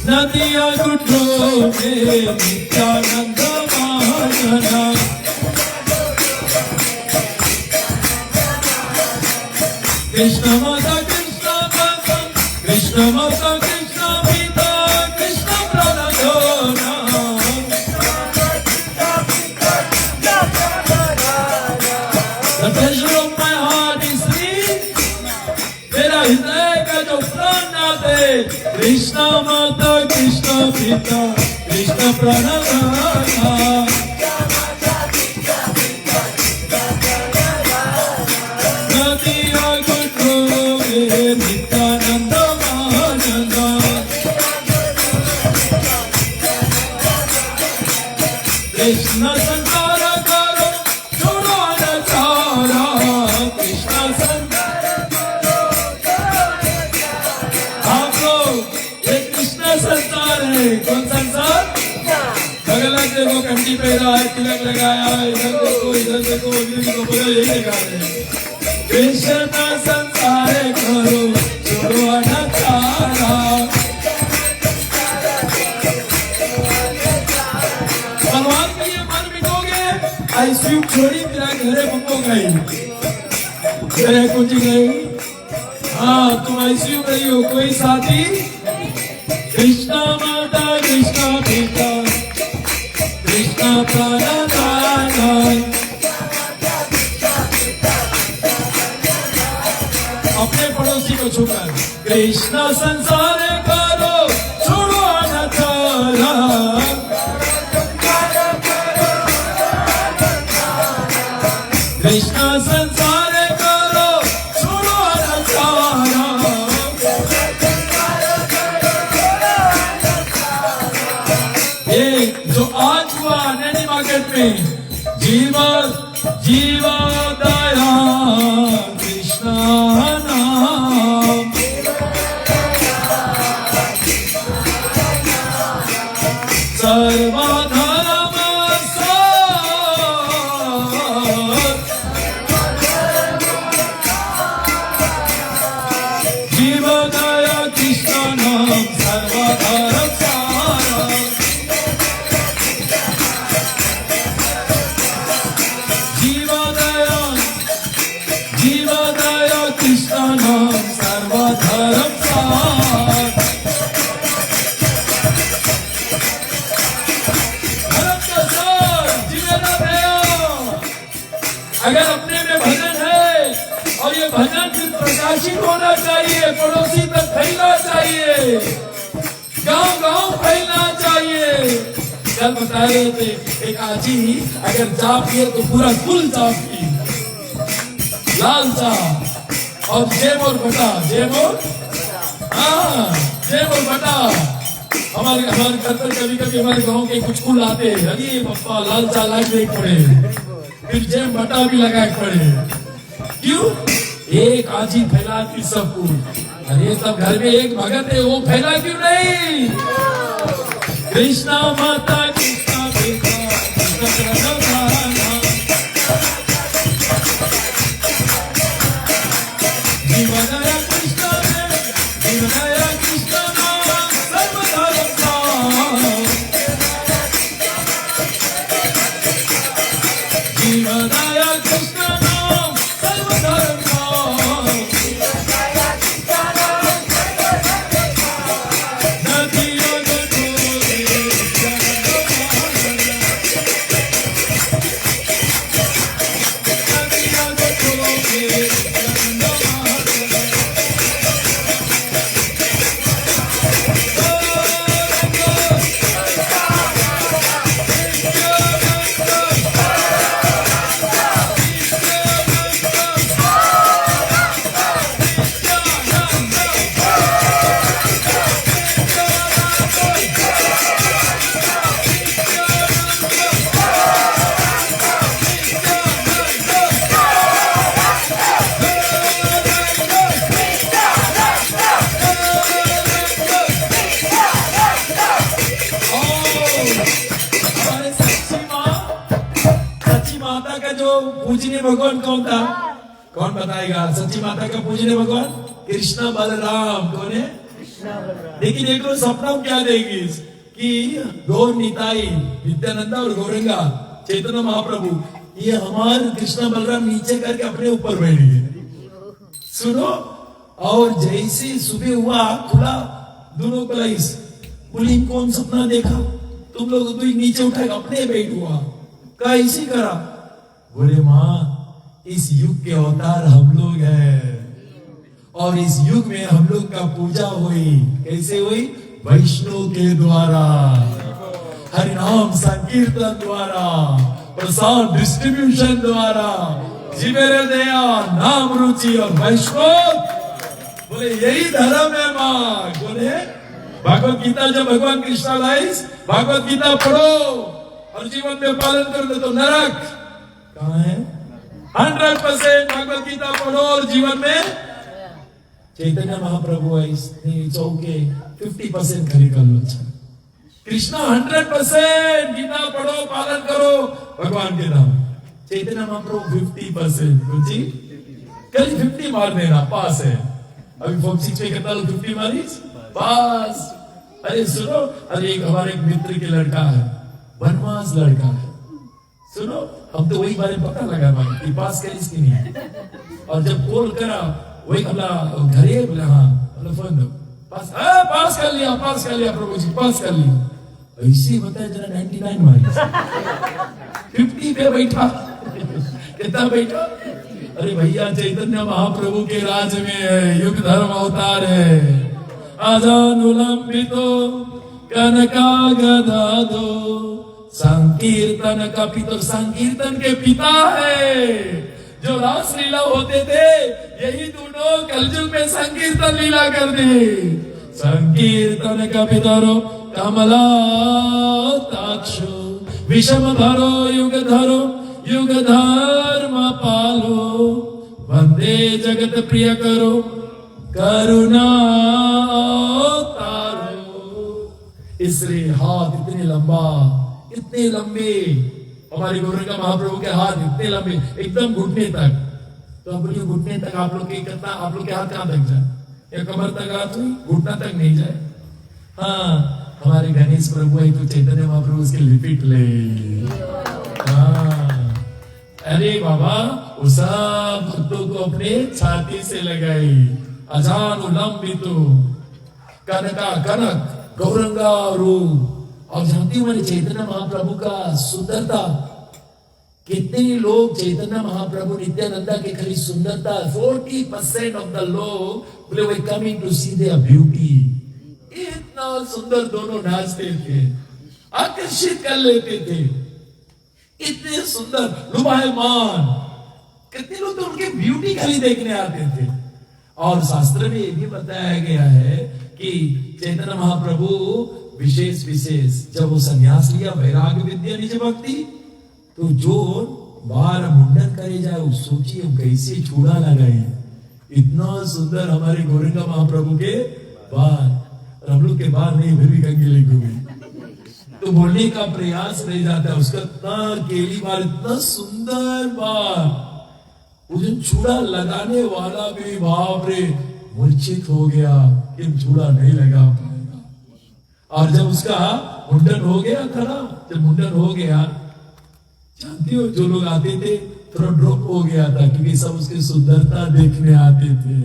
नदिया गुटो में नित्यानंद महाजना, कृष्ण माता कृष्ण माता, कृष्ण माता कृष्ण पिता, Krishna प्रणोदना। The treasure of my heart is sweet, मेरा हृदय का जो प्राण दे, कृष्ण माता कृष्ण पिता, कृष्ण प्रणोदना। नदिया गुटो में नित्यानंद महाजना, कृष्ण संसार करो छोड़ो अनाचारा, कृष्ण संसार आप लोग ये कृष्ण संसार है। कौन संसार? बगल देखो, कंठी पहना है, तिलक लगाया है, इधर देखो, इधर देखो, इधर देखो, बोलो यही दिखा रहे हैं। कृष्ण संसार करो छोड़ो अनाचारा। भगवान के लिए मन मिटोगे, आईसीयू छोड़ी तेरा घरे बंद हो गई, घरे कुछ गई। हाँ तुम आईसीयू में ही हो, कोई साथी? कृष्ण माता कृष्ण पिता, कृष्ण प्रणोदना। अपने पड़ोसी को छूकर कृष्ण संसार करो छोड़ो अनाचारा, कृष्ण संसार करो छोड़ो अनाचारा। ये जो आज हुआ नैनी मार्केट में, जीवा जीवा दया कृष्ण नाम, सर्वधर्म जीव दया कृष्ण नाम, सर्वधर्म कृष्ण नाम, सर्वधर्म सार। धर्म का सार जीवेना दया। अगर अपने में भजन है और ये भजन प्रकाशित होना चाहिए, पड़ोसी तक फैलना चाहिए, गांव गांव फैलना चाहिए। कल बता रहे थे एक आजी अगर चाय पिए तो पूरा कुल चाय पी, लाल चाय और जेम और बटा, जेम और जेम और बटा। हमारे घर पर कभी कभी हमारे गांव के कुछ कुल आते हैं, अरे पप्पा लाल चाय लाके पड़े, फिर जेम बटा भी लगाए पड़े। क्यों? एक आजी फैलाती सब कुछ। अरे सब घर में एक भगत है, वो फैला क्यों नहीं? कृष्णा माता कृष्णा बेटा जीवनाया कृष्णा जीवनाया कृष्णा सर्वधर्म जीवनाया कृष्णा सर्वधर्म पूजनीय भगवान कौन था? कौन बताएगा? सच्ची माता का पूजनीय भगवान कृष्णा बलराम। कौन है? लेकिन एक रोज सपना क्या देगी कि गौर निताई नित्यानंदा और गौरंगा चैतन्य महाप्रभु ये हमारे कृष्णा बलराम नीचे करके अपने ऊपर बैठ गए। सुनो, और जैसे सुबह हुआ खुला दोनों कलाइस बोली कौन सपना देखा? तुम लोग तो नीचे उठा अपने बैठ हुआ, कैसे करा? बोले माँ इस युग के अवतार हम लोग हैं और इस युग में हम लोग का पूजा हुई। कैसे हुई? वैष्णव के द्वारा, हरिनाम संकीर्तन द्वारा, प्रसाद डिस्ट्रीब्यूशन द्वारा। जी मेरे दया नाम रुचि और वैष्णव, बोले यही धर्म है माँ। बोले भगवत गीता जब भगवान कृष्णा लाइस भगवत गीता पढ़ो और जीवन में पालन कर दो तो नरक कहाँ है? 100% भगवत गीता पढ़ो और जीवन में चैतन्य महाप्रभु चौके 50% खड़ी कर लो। अच्छा कृष्णा 100% गीता पढ़ो पालन करो भगवान के नाम। चैतन्य महाप्रभु 50%, बुझी कल 50 मार देना पास है। अभी फॉर्म 6 में कितना 50 मारीज पास। अरे सुनो, अरे एक हमारे एक मित्र के लड़का है, बनवास लड़का है। सुनो, हम तो वही बारे में पता लगा भाई कि पास करीस की नहीं। और जब कॉल करा वही अपना घरे बोला हाँ फोन दो पास, पास कर लिया प्रभु जी पास कर लिया। ऐसे बताया जरा 99 मारी 50 पे बैठा। कितना बैठा? अरे भैया चैतन्य महाप्रभु के राज में है, युग धर्म अवतार है। अजानुलंबितो कनका गदा दो संकीर्तन का पिता, संकीर्तन के पिता है। जो रास लीला होते थे यही दोनों कलयुग में संकीर्तन लीला कर दे। संकीर्तन का पितरो कमला ताक्षो विषम धरो युग धर्म पालो। वंदे जगत प्रिय करो करुणा तारो। इसलिए हाथ इतने लंबे हमारे गौरंगा महाप्रभु के हाथ इतने लंबे एकदम घुटने तक। तो अब बोलिए घुटने तक आप लोग के कितना, आप लोग के हाथ कहाँ तक जाए? या कमर तक हाथ हुई, घुटना तक नहीं जाए। हाँ हमारे गणेश प्रभु है तो चैतन्य महाप्रभु उसके लिपिट ले। हाँ अरे बाबा वो सब भक्तों को अपने छाती से लगाई। अजानुलंबितो कनका कनक गौरंगा रूप। और जानती हूँ मैंने चैतन्य महाप्रभु का सुंदरता, कितने लोग चैतन्य महाप्रभु नित्यानंदा के खाली सुंदरता 40% ऑफ द लोग बोले we coming to see their beauty. इतना इतना सुंदर दोनों नाचते थे, आकर्षित कर लेते थे, इतने सुंदर लुभायमान, कितने लोग तो उनके ब्यूटी खाली देखने आते थे। और शास्त्र में ये भी बताया गया है कि चैतन्य महाप्रभु विशेष विशेष जब वो संन्यास लिया, वैराग्य विद्या निज भक्ति, तो जो बार मुंडन करे जाए, उस सोचिए हम कैसे चूड़ा लगाए, इतना सुंदर हमारे गोरंगा महाप्रभु के बाल, और हम लोग के बाल नहीं फिर भी कंगीले घूमे, तो बोलने का प्रयास नहीं जाता है, उसका इतना केली बाल, इतना सुंदर बाल, उस चूड़ा लगाने वाला भी बाप रे मूर्छित हो गया कि चूड़ा नहीं लगा पाएगा। और जब उसका मुंडन हो गया था ना, जब मुंडन हो गया, जानते हो जो लोग आते थे थोड़ा ड्रॉप हो गया था, क्योंकि सब उसकी सुंदरता देखने आते थे,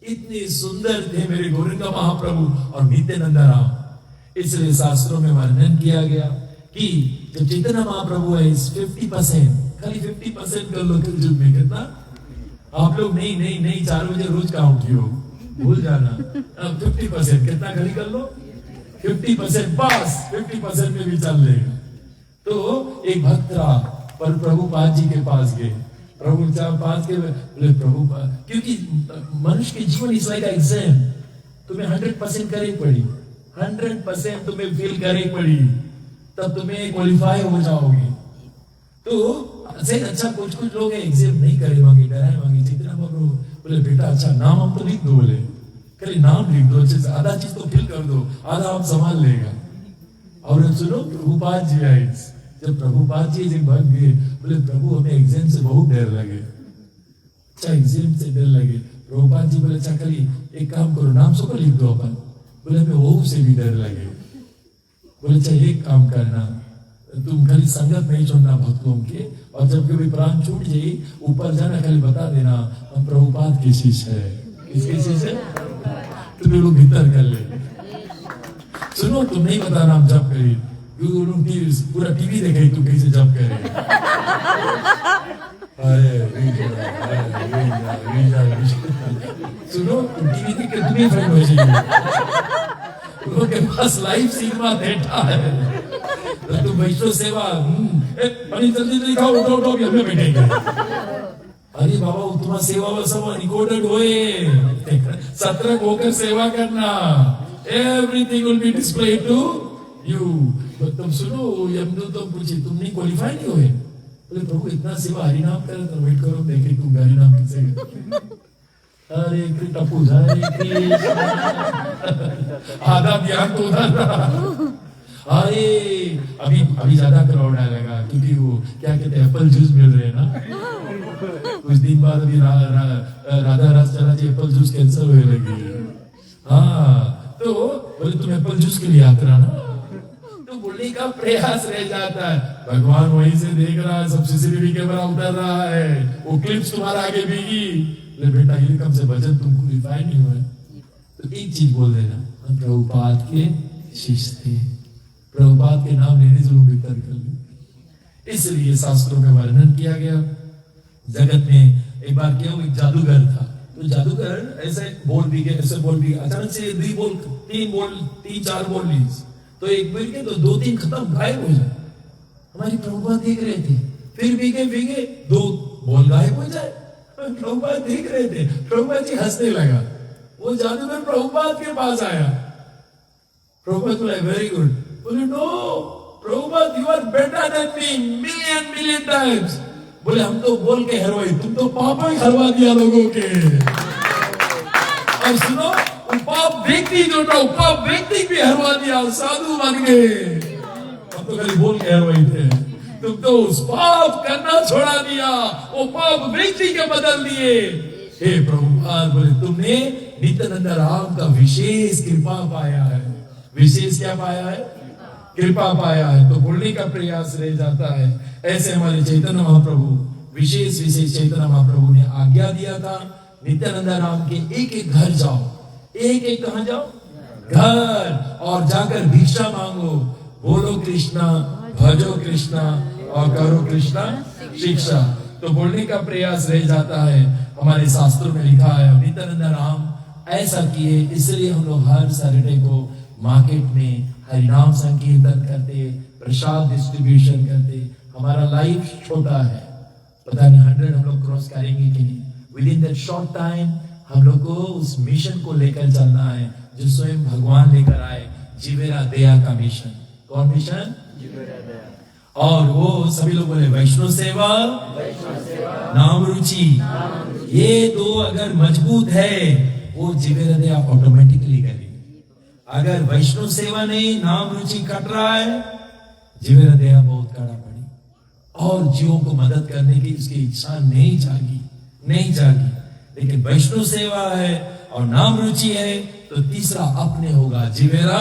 इतने सुंदर थे मेरे गोरंगा महाप्रभु और नित्यानंद राम। इसलिए शास्त्रों में वर्णन किया गया कि जब चैतन्य महाप्रभु है 50%, खाली 50% कर लो कल युग में, कितना आप लोग नहीं 4 बजे रोज काउंट कियो, भूल जाना, 50% कितना खाली कर लो, 50% बस, 50% में भी चल लेगा। तो एक भक्त रहा पर प्रभुपाद जी के पास गए, प्रभु पास के बोले प्रभुपाद, क्योंकि मनुष्य के जीवन इस लाइक एग्जाम, तुम्हें 100% करनी पड़ी, 100% तुम्हें फील करनी पड़ी, तब तुम्हें क्वालिफाई हो जाओगे। तो सही अच्छा कुछ लोग एग्जाम नहीं करे मांगे, डराए मांगे, जितना प्रभु बोले बेटा अच्छा नाम हम तो लिख दो, बोले खाली नाम लिख दो, अच्छे से आधा चीज तो फिल कर दो, आधा आप संभाल लेगा। और सुनो प्रभुपाद जी आए, जब प्रभुपाद जी जब भाग गए, बोले प्रभु हमें एग्जाम से बहुत डर लगे, अच्छा एग्जाम से डर लगे। प्रभुपाद जी बोले अच्छा खाली एक काम करो, नाम सबको लिख दो अपन, बोले हमें वो से भी डर लगे, बोले अच्छा एक काम करना, तुम खाली संगत नहीं छोड़ना भक्तों के, और जब कभी प्राण छूट जाए ऊपर जाना, खाली बता देना हम प्रभुपाद के शिष्य है। किसके शिष्य है? तुम्हें लोग भीतर कर ले, सुनो तुम नहीं बताना हम जब करें, पूरा टीवी देखे तुम कैसे जब करे। सुनो तुम टीवी देख के तुम्हें फ्रेंड हो जाएगी, उनके पास लाइव सिनेमा थिएटर है, तो तुम वैष्णव सेवा पानी जल्दी खाओ, उठो हमें बैठेंगे। अरे बाबा तुम्हारा सेवा व सब रिकॉर्डेड होए, सतर्क होकर सेवा करना, everything will be display to you. तुम सुनो यमदूत तुम पूछे तुम नहीं क्वालिफाई नहीं हुए, बोले प्रभु इतना सेवा हरिनाम करे तो वेट करो देखे तुम हरिनाम कैसे। हरे कृष्ण हरे आधा ध्यान तो उधर था। अरे अभी ज्यादा क्राउड आने लगा, क्योंकि वो क्या कहते हैं एप्पल जूस मिल रहे हैं ना, कुछ दिन बाद अभी राधा रस चला जी, एप्पल जूस कैंसिल होने लगी। हाँ तो बोले तुम एप्पल जूस के लिए आते रहा ना, तो बोलने का प्रयास रह जाता है, भगवान वहीं से देख रहा है, सब सीसीटीवी कैमरा उतर रहा है, वो क्लिप्स तुम्हारा आगे भीगी, ले बेटा ये कम से बचत तुमको रिफाइन नहीं हुआ। तो एक चीज बोल देना, हम प्रभुपाद के शिष्य थे, प्रभुपाद के नाम लेने से लोग भीतर कर ले। इसलिए शास्त्रों में वर्णन किया गया। जगत में एक बार क्या एक जादूगर था, तो जादूगर ऐसे बोल भी गए, ऐसे बोल भी, अचानक से 3-4 बोल ली, तो एक बोल के तो 2-3 खत्म गायब हो जाए। हमारी प्रभुपाद देख रहे थे, फिर भीगे 2 बोल गायब हो जाए, प्रभुपाद देख रहे थे, प्रभुपाद जी हंसने लगा, वो जादूगर प्रभुपाद के पास आया, प्रभुपाद बोला वेरी गुड, बोले no Prabhupada you are better than me million times, बोले हम तो बोल के हरवाई, तुम तो पापा ही हरवा दिया लोगों के। और सुनो पाप व्यक्ति जो था, पाप व्यक्ति भी हरवा दिया, साधु बन गए, हम तो खाली बोल के हरवाई थे, तुम तो उस पाप करना छोड़ा दिया, वो पाप व्यक्ति के बदल दिए। हे प्रभुपाद बोले तुमने नित्यानंद राम का विशेष कृपा पाया है, विशेष क्या पाया है? कृपा पाया है, तो बोलने का प्रयास रह जाता है। ऐसे हमारे चैतन्य महाप्रभु विशेष चैतन्य महाप्रभु ने आज्ञा दिया था, नित्यानंद राम के एक घर जाओ, एक कहां जाओ? घर, और जाकर भिक्षा मांगो, बोलो कृष्णा, भजो कृष्णा और करो कृष्णा शिक्षा। तो बोलने का प्रयास रह जाता है। हमारे शास्त्रों में लिखा है नित्यानंद राम ऐसा किए, इसलिए हम लोग हर सैटरडे को मार्केट में हरिनाम संकीर्तन करते, प्रसाद डिस्ट्रीब्यूशन करते। हमारा लाइफ छोटा है, पता नहीं 100 हम लोग क्रॉस करेंगे कि नहीं। With in that short time हम लोग को उस मिशन को लेकर चलना है जो स्वयं भगवान लेकर आए, जीवेरा दया का मिशन। कौन मिशन? जीवेरा दया। और वो सभी लोग बोले वैष्णव सेवा, नाम रुचि, ये दो अगर मजबूत है वो जीवेरा दया ऑटोमेटिकली करेगी। अगर वैष्णव सेवा नहीं, नाम रुचि कट रहा है, जीवेरा दया बहुत कड़ा पड़ी और जीवों को मदद करने की उसकी इच्छा नहीं जागी। लेकिन वैष्णव सेवा है और नाम रुचि है तो तीसरा अपने होगा, जीवेरा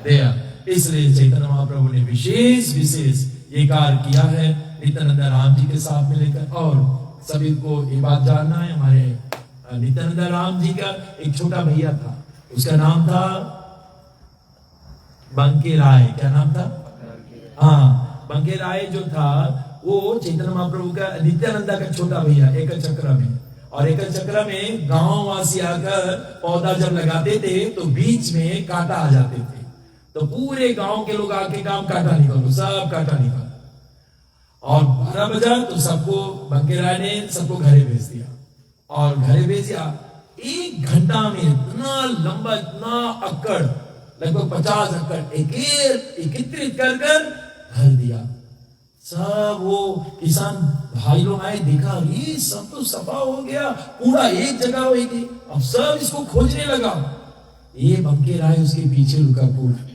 दया। इसलिए चैतन्य महाप्रभु ने विशेष ये कार्य किया है नित्यानंद राम जी के साथ में लेकर। और सभी को ये बात जानना है, हमारे नित्यानंद राम जी का एक छोटा भैया था, उसका नाम था बंके राय। क्या नाम था? हाँ, बंके राय जो था वो चैतन्य महाप्रभु का, नित्यानंदा का छोटा भैया। एक चक्र में, और एक चक्र में गांव वासी आकर पौधा जब लगाते थे तो बीच में कांटा आ जाते थे, तो पूरे गांव के लोग आके काम कांटा निकालो, सब कांटा निकालो। और 12 बजा तो सबको बंके राय ने सबको घरे भेज दिया। और घरे भेज दिया, 1 घंटा में इतना लंबा, इतना अक्कड़, लगभग 50 अक्कड़ एकत्रित कर भर दिया। सब वो किसान भाई लोग आए, देखा ये सब तो सफा हो गया, कूड़ा एक जगह हो गई। अब सब इसको खोजने लगा। ये बंके राय उसके पीछे रुका पूरा।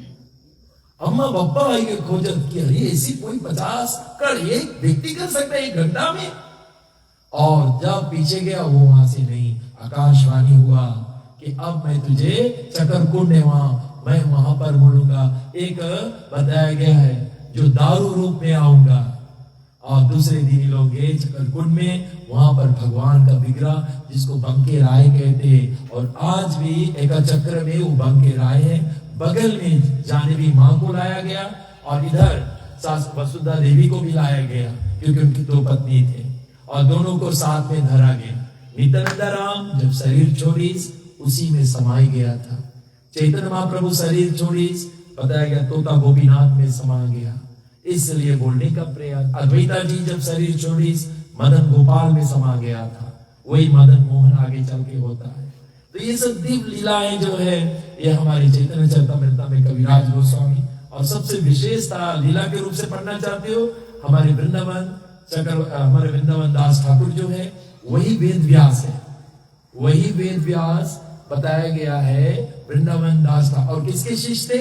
अम्मा बप्पा भाई के खोजत की, अरे ऐसी कोई 50 एकड़ एक व्यक्ति कर सकता है 1 घंटा में। और जब पीछे गया वो वहां से नहीं, आकाशवाणी हुआ कि अब मैं तुझे चकरकुंड है मैं वहां पर बोलूंगा। एक बताया गया है जो दारू रूप में आऊंगा। और दूसरे दिन ही लोग गए चकरकुंड में, वहां पर भगवान का विग्रह जिसको बंके राय कहते, और आज भी एक चक्र में वो बंके राय है। बगल में जानवी माँ को लाया गया और इधर सास वसुधा देवी को भी लाया गया, क्योंकि उनकी 2 पत्नी थे और दोनों को साथ में धरा गया। नित्यानंद राम जब शरीर छोड़ीस उसी में समाई गया था। चैतन्य महाप्रभु शरीर छोड़ीस बताया गया तोता गोपीनाथ में समा गया, इसलिए बोलने का प्रयास। अद्वैता जी जब शरीर छोड़ीस मदन गोपाल में समा गया था, वही मदन मोहन आगे चल के होता है। तो ये सब दिव्य लीलाएं जो है ये हमारे चैतन्य चरितामृत में कविराज गोस्वामी, और सबसे विशेषता लीला के रूप से पढ़ना चाहते हो, हमारे वृंदावन दास ठाकुर जो है वही वेद व्यास है। वही वेद व्यास बताया गया है वृंदावन दास का। और किसके शिष्य थे?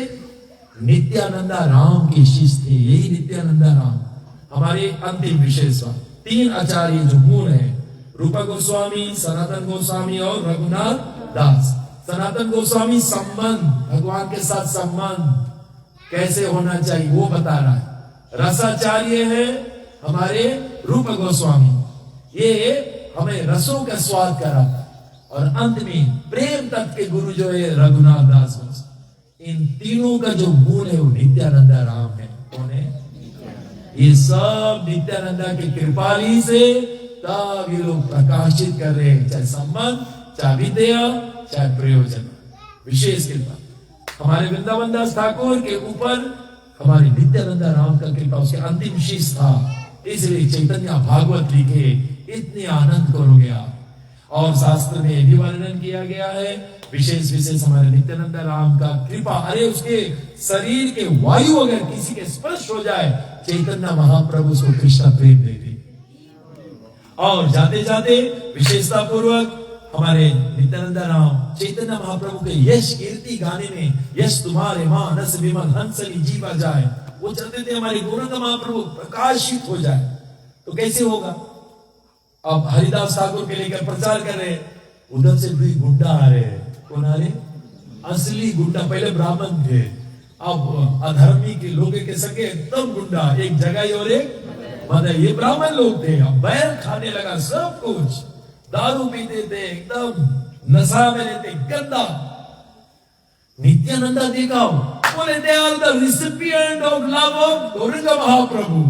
नित्यानंदा राम के शिष्य थे। यही नित्यानंदा राम हमारे अंतिम विशेषता। 3 आचार्य जो मूल है, रूपा गोस्वामी, सनातन गोस्वामी और रघुनाथ दास। सनातन गोस्वामी संबंध, भगवान के साथ संबंध कैसे होना चाहिए वो बता रहा है। रसाचार्य है हमारे रूप गोस्वामी, ये हमें रसों का स्वाद कराता। और अंत में प्रेम तत्व के गुरु जो है रघुनाथ दास। इन तीनों का जो मूल है वो नित्यानंदा राम है। कौन है? ये सब नित्यानंदा की कृपाली से तब ये लोग प्रकाशित कर रहे हैं, चाहे संबंध, चाहे विद्या, चाहे प्रयोजन। विशेष कृपा हमारे वृंदावन दास ठाकुर के ऊपर हमारे नित्यानंदा राम का कृपा उसके अंतिम शीश था। इसलिए चैतन्य भागवत लिखे, इतने आनंद करोगे आप। और शास्त्र में यह भी वर्णन किया गया है विशेष हमारे नित्यानंद राम का कृपा। अरे उसके शरीर के वायु अगर किसी के स्पर्श हो जाए, चैतन्य महाप्रभु उसको कृष्ण प्रेम दे दे। और जाते जाते विशेषता पूर्वक हमारे नित्यानंद राम चैतन्य महाप्रभु के यश कीर्ति गाने में, यश तुम्हारे मानस विमल हंसली जीवा जाए, वो चाहते थे हमारे गौरंग महाप्रभु प्रकाशित हो जाए। तो कैसे होगा? अब हरिदास ठाकुर के लेकर प्रचार कर रहे, उधर से भी गुंडा आ रहे हैं। कौन आ रहे? असली गुंडा। पहले ब्राह्मण थे, अब अधर्मी के लोग के सके एकदम गुंडा, एक जगह और एक मदर। ये ब्राह्मण लोग थे, अब बैर खाने लगा सब कुछ, दारू पीते थे, एकदम नशा में रहते, गंदा। नित्यानंदा देखा, बोले they are the recipient of love of Gauranga Mahaprabhu.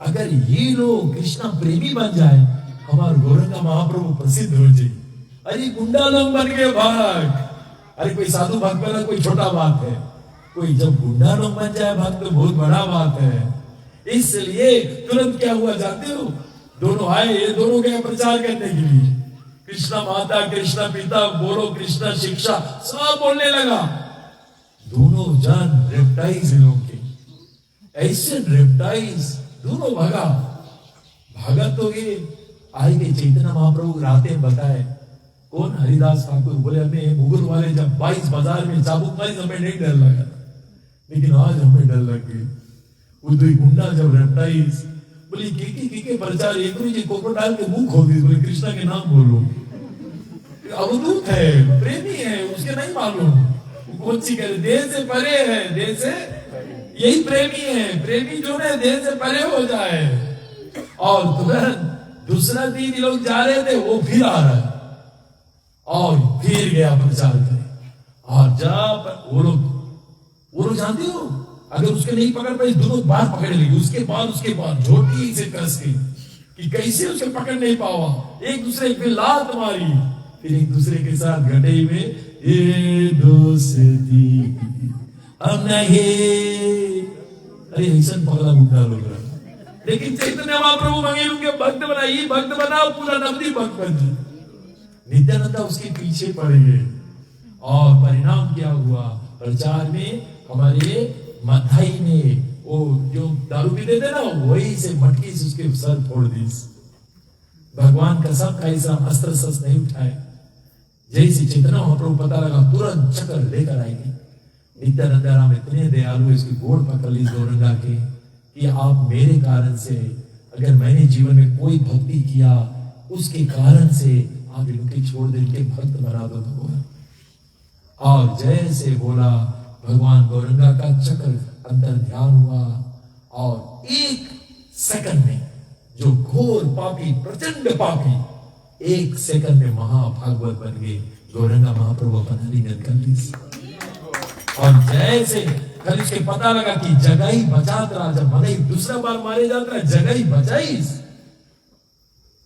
अगर ये लोग कृष्ण प्रेमी बन जाए, हमारे गौरंग महाप्रभु प्रसिद्ध हो जाए। अरे गुंडा लोग बन गए भाग। अरे कोई साधु भक्त बना कोई छोटा बात है, कोई जब गुंडा लोग बन जाए भक्त तो बहुत बड़ा बात है। इसलिए तुरंत क्या हुआ जानते हो, दोनों आए, ये दोनों गए प्रचार करने के लिए। कृष्णा माता कृष्णा पिता बोलो कृष्णा शिक्षा सब बोलने लगा। दोनों जन रेप्टाइल्स लोग के, ऐसे रेप्टाइल्स दोनों भागा तो ये आएंगे। चैतन्य महाप्रभु रातें बताए, कौन हरिदास ठाकुर बोले हमें मुगल वाले जब 22 बाजार में चाबुक मारी हमें नहीं डर लगा, लेकिन आज हमें डर लग गए। वो दो गुंडा जब रेप्टाइल्स बोले के प्रचार एक जी कोकोडाल के मुंह खोल दी, बोले कृष्णा के नाम बोलो। अवधूत है, प्रेमी है, उसके नहीं मालूम कौन सी करे, देह से परे है, देह से यही प्रेमी है। प्रेमी जो है देह से परे हो जाए। और तुरंत दूसरा दिन लोग जा रहे थे, वो फिर आ रहा है और फिर गया प्रचार करे। और जब वो लोग जानते हो, अगर उसके नहीं पकड़ पाए दोनों बार पकड़ लेगी, उसके बाद झोटी से कस के कि कैसे उसे पकड़ नहीं पावा। एक दूसरे पे लात मारी, फिर एक दूसरे के साथ घटे में ये दोस्ती अब नहीं। अरे ऐसा पगला गुंडा लोग, लेकिन चैतन्य महाप्रभु मंगे उनके भक्त बनाइए, भक्त बनाओ, पूरा नवदी भक्त बन जाए। नित्यानंदा उसके पीछे पड़ गए और परिणाम क्या हुआ, प्रचार में हमारे मथाई ने वो जो दारू पीते थे ना, वही से मटकी से उसके सर फोड़ दी। भगवान का सब का ऐसा अस्त्र शस्त्र नहीं उठाए। जैसे चैतन्य महाप्रभु पता लगा तुरंत चक्कर लेकर आएंगे। नित्यानंद राम इतने दयालु है, उसकी गोड़ पकड़ ली गौरंगा के कि आप मेरे कारण से, अगर मैंने जीवन में कोई भक्ति किया उसके कारण से आप इनके छोड़ दे, इनके भक्त बना दो भगवान। और जैसे बोला भगवान गौरंगा का चक्र अंतर ध्यान हुआ और एक सेकंड में जो घोर पापी प्रचंड पापी एक सेकंड में महाभागवत बन गए। गौरंगा महाप्रभु अपना लिंगन कर ली। और जैसे कल इसके पता लगा कि जगह ही बचात रहा, जब मदई दूसरा बार मारे जाता है जगह ही बचाईस।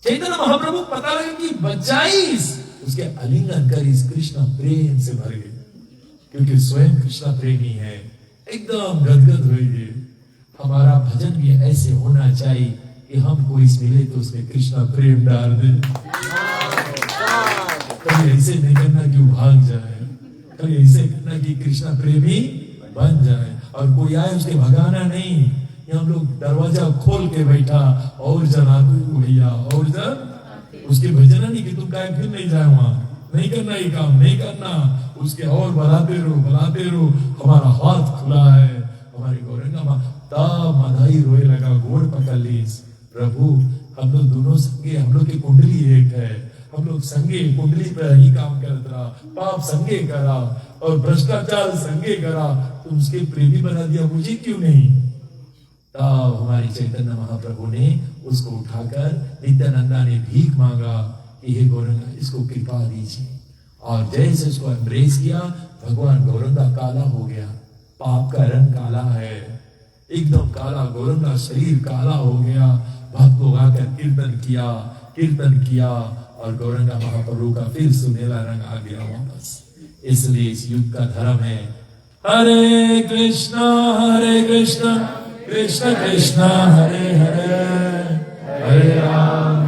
चैतन्य महाप्रभु पता लगा कि बचाईस, उसके आलिंगन कर इस कृष्ण प्रेम से भर गए, क्योंकि स्वयं कृष्ण प्रेमी है, एकदम गदगद हो गए। हमारा भजन भी ऐसे होना चाहिए कि हमको इस मिले तो उसमें कृष्ण प्रेम डाल दे। कभी ऐसे नहीं करना कि वो भाग जाए, कभी ऐसे करना कि कृष्ण प्रेमी बन जाए। और कोई आए उसके भगाना नहीं, हम लोग दरवाजा खोल के बैठा और जना भैया और जन उसके भजना नहीं कि तुम कहे फिर नहीं जाए वहां, नहीं करना ये काम, नहीं करना, उसके और बढ़ाते रहो। हमारा हाथ खुला है, हमारी गौरंगा माँ तब मधाई रोए लगा, गोड़ पकड़ ली। प्रभु हम लोग दोनों संगे, हम लोग की कुंडली एक है, हम लोग संगे कुंडली पर ही काम करता रहा, पाप संगे करा और भ्रष्टाचार संगे करा, तुम उसके प्रेमी बना दिया, मुझे क्यों नहीं। तब हमारी चैतन्य महाप्रभु ने उसको उठाकर नित्यानंदा ने भीख मांगा कि हे गौरंगा इसको कृपा दीजिए। और जैसे उसको एम्ब्रेस किया, भगवान गौरंगा काला हो गया, पाप का रंग काला है, एकदम काला, गौरंगा शरीर काला हो गया। भक्त लोग आकर कीर्तन किया और गौरंगा महाप्रभु का फिर सुनहरा रंग आ गया वापस। इसलिए इस युग का धर्म है हरे कृष्णा कृष्ण कृष्ण हरे हरे, हरे राम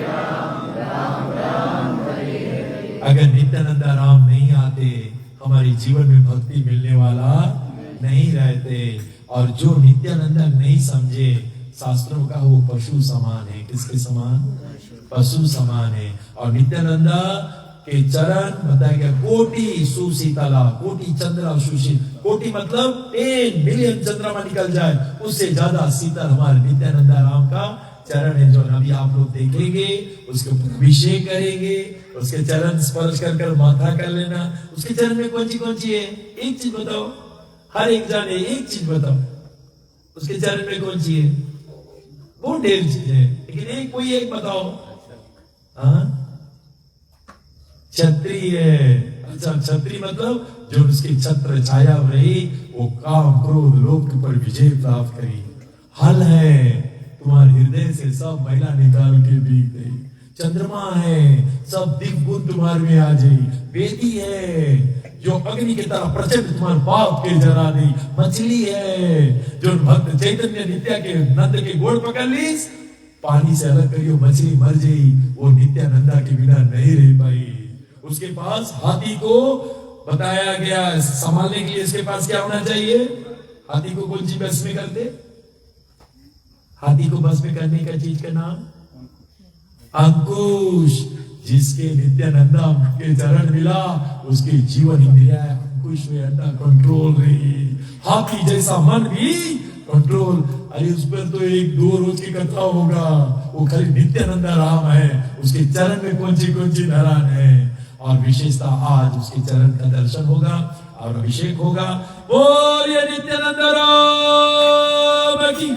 राम राम हरे हरे। अगर नित्यानंदा राम नहीं आते, हमारी जीवन में भक्ति मिलने वाला नहीं रहते। और जो नित्यानंदा नहीं समझे, शास्त्रों का वो पशु समान है। किसके समान? पशु समान है। और नित्यानंदा के चरण बताया गया कोटि सुशीतला, कोटि चंद्रा सुशील, कोटि मतलब 10 मिलियन चंद्रमा निकल जाए उससे ज्यादा शीतल हमारे नित्यानंदा राम का चरण है। जो अभी आप लोग देखेंगे, उसके ऊपर अभिषेक करेंगे, उसके चरण स्पर्श कर माथा कर लेना। उसके चरण में कौन सी है? एक चीज बताओ, हर एक जाने एक चीज बताओ, उसके चरण में कौन सी है? बहुत ढेर चीज है, लेकिन एक कोई एक बताओ। छत्री है। अच्छा, छत्री मतलब जो उसकी छत्र छाया रही, वो काम क्रोध लोभ के ऊपर विजय प्राप्त करी। हल है, तुम्हारे हृदय से सब महिला निकाल के बीत गई। चंद्रमा है, सब दिव्य गुण तुम्हारे में आ जाए। वेदी है, जो अग्नि की तरह प्रचंड तुम्हारे पाप के जरा दी मछली है जो भक्त चैतन्य नित्या के नंद के गोड़ पकड़ ली पानी से अलग करियो मछली मर गई वो नित्यानंदा के बिना नहीं रह पाई उसके पास हाथी को बताया गया संभालने के लिए इसके पास क्या होना चाहिए हाथी को कौन सी बस में करते हाथी को बस में करने का चीज का नाम अंकुश जिसके नित्यानंदा के चरण मिला उसके जीवन इंद्रिया अंकुश में अंडा कंट्रोल रही हाथी जैसा मन भी कंट्रोल अरे उस पर तो 1-2 रोज की कथा होगा वो खाली नित्यानंदा राम है उसके चरण में कौन सी धरान है और विशेषता आज उसके चरण का दर्शन होगा और अभिषेक होगा बोलिए नित्यानंद राम की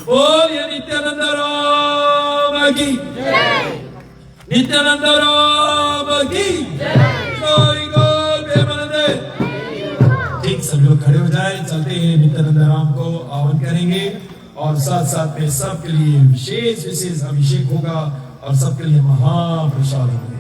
बोलिए नित्यानंद राम की नित्यानंद राम की ठीक सभी लोग खड़े हो जाए चलते हैं नित्यानंद राम को आह्वान करेंगे और साथ साथ में सबके लिए विशेष अभिषेक होगा और सबके लिए महाप्रसाद होगा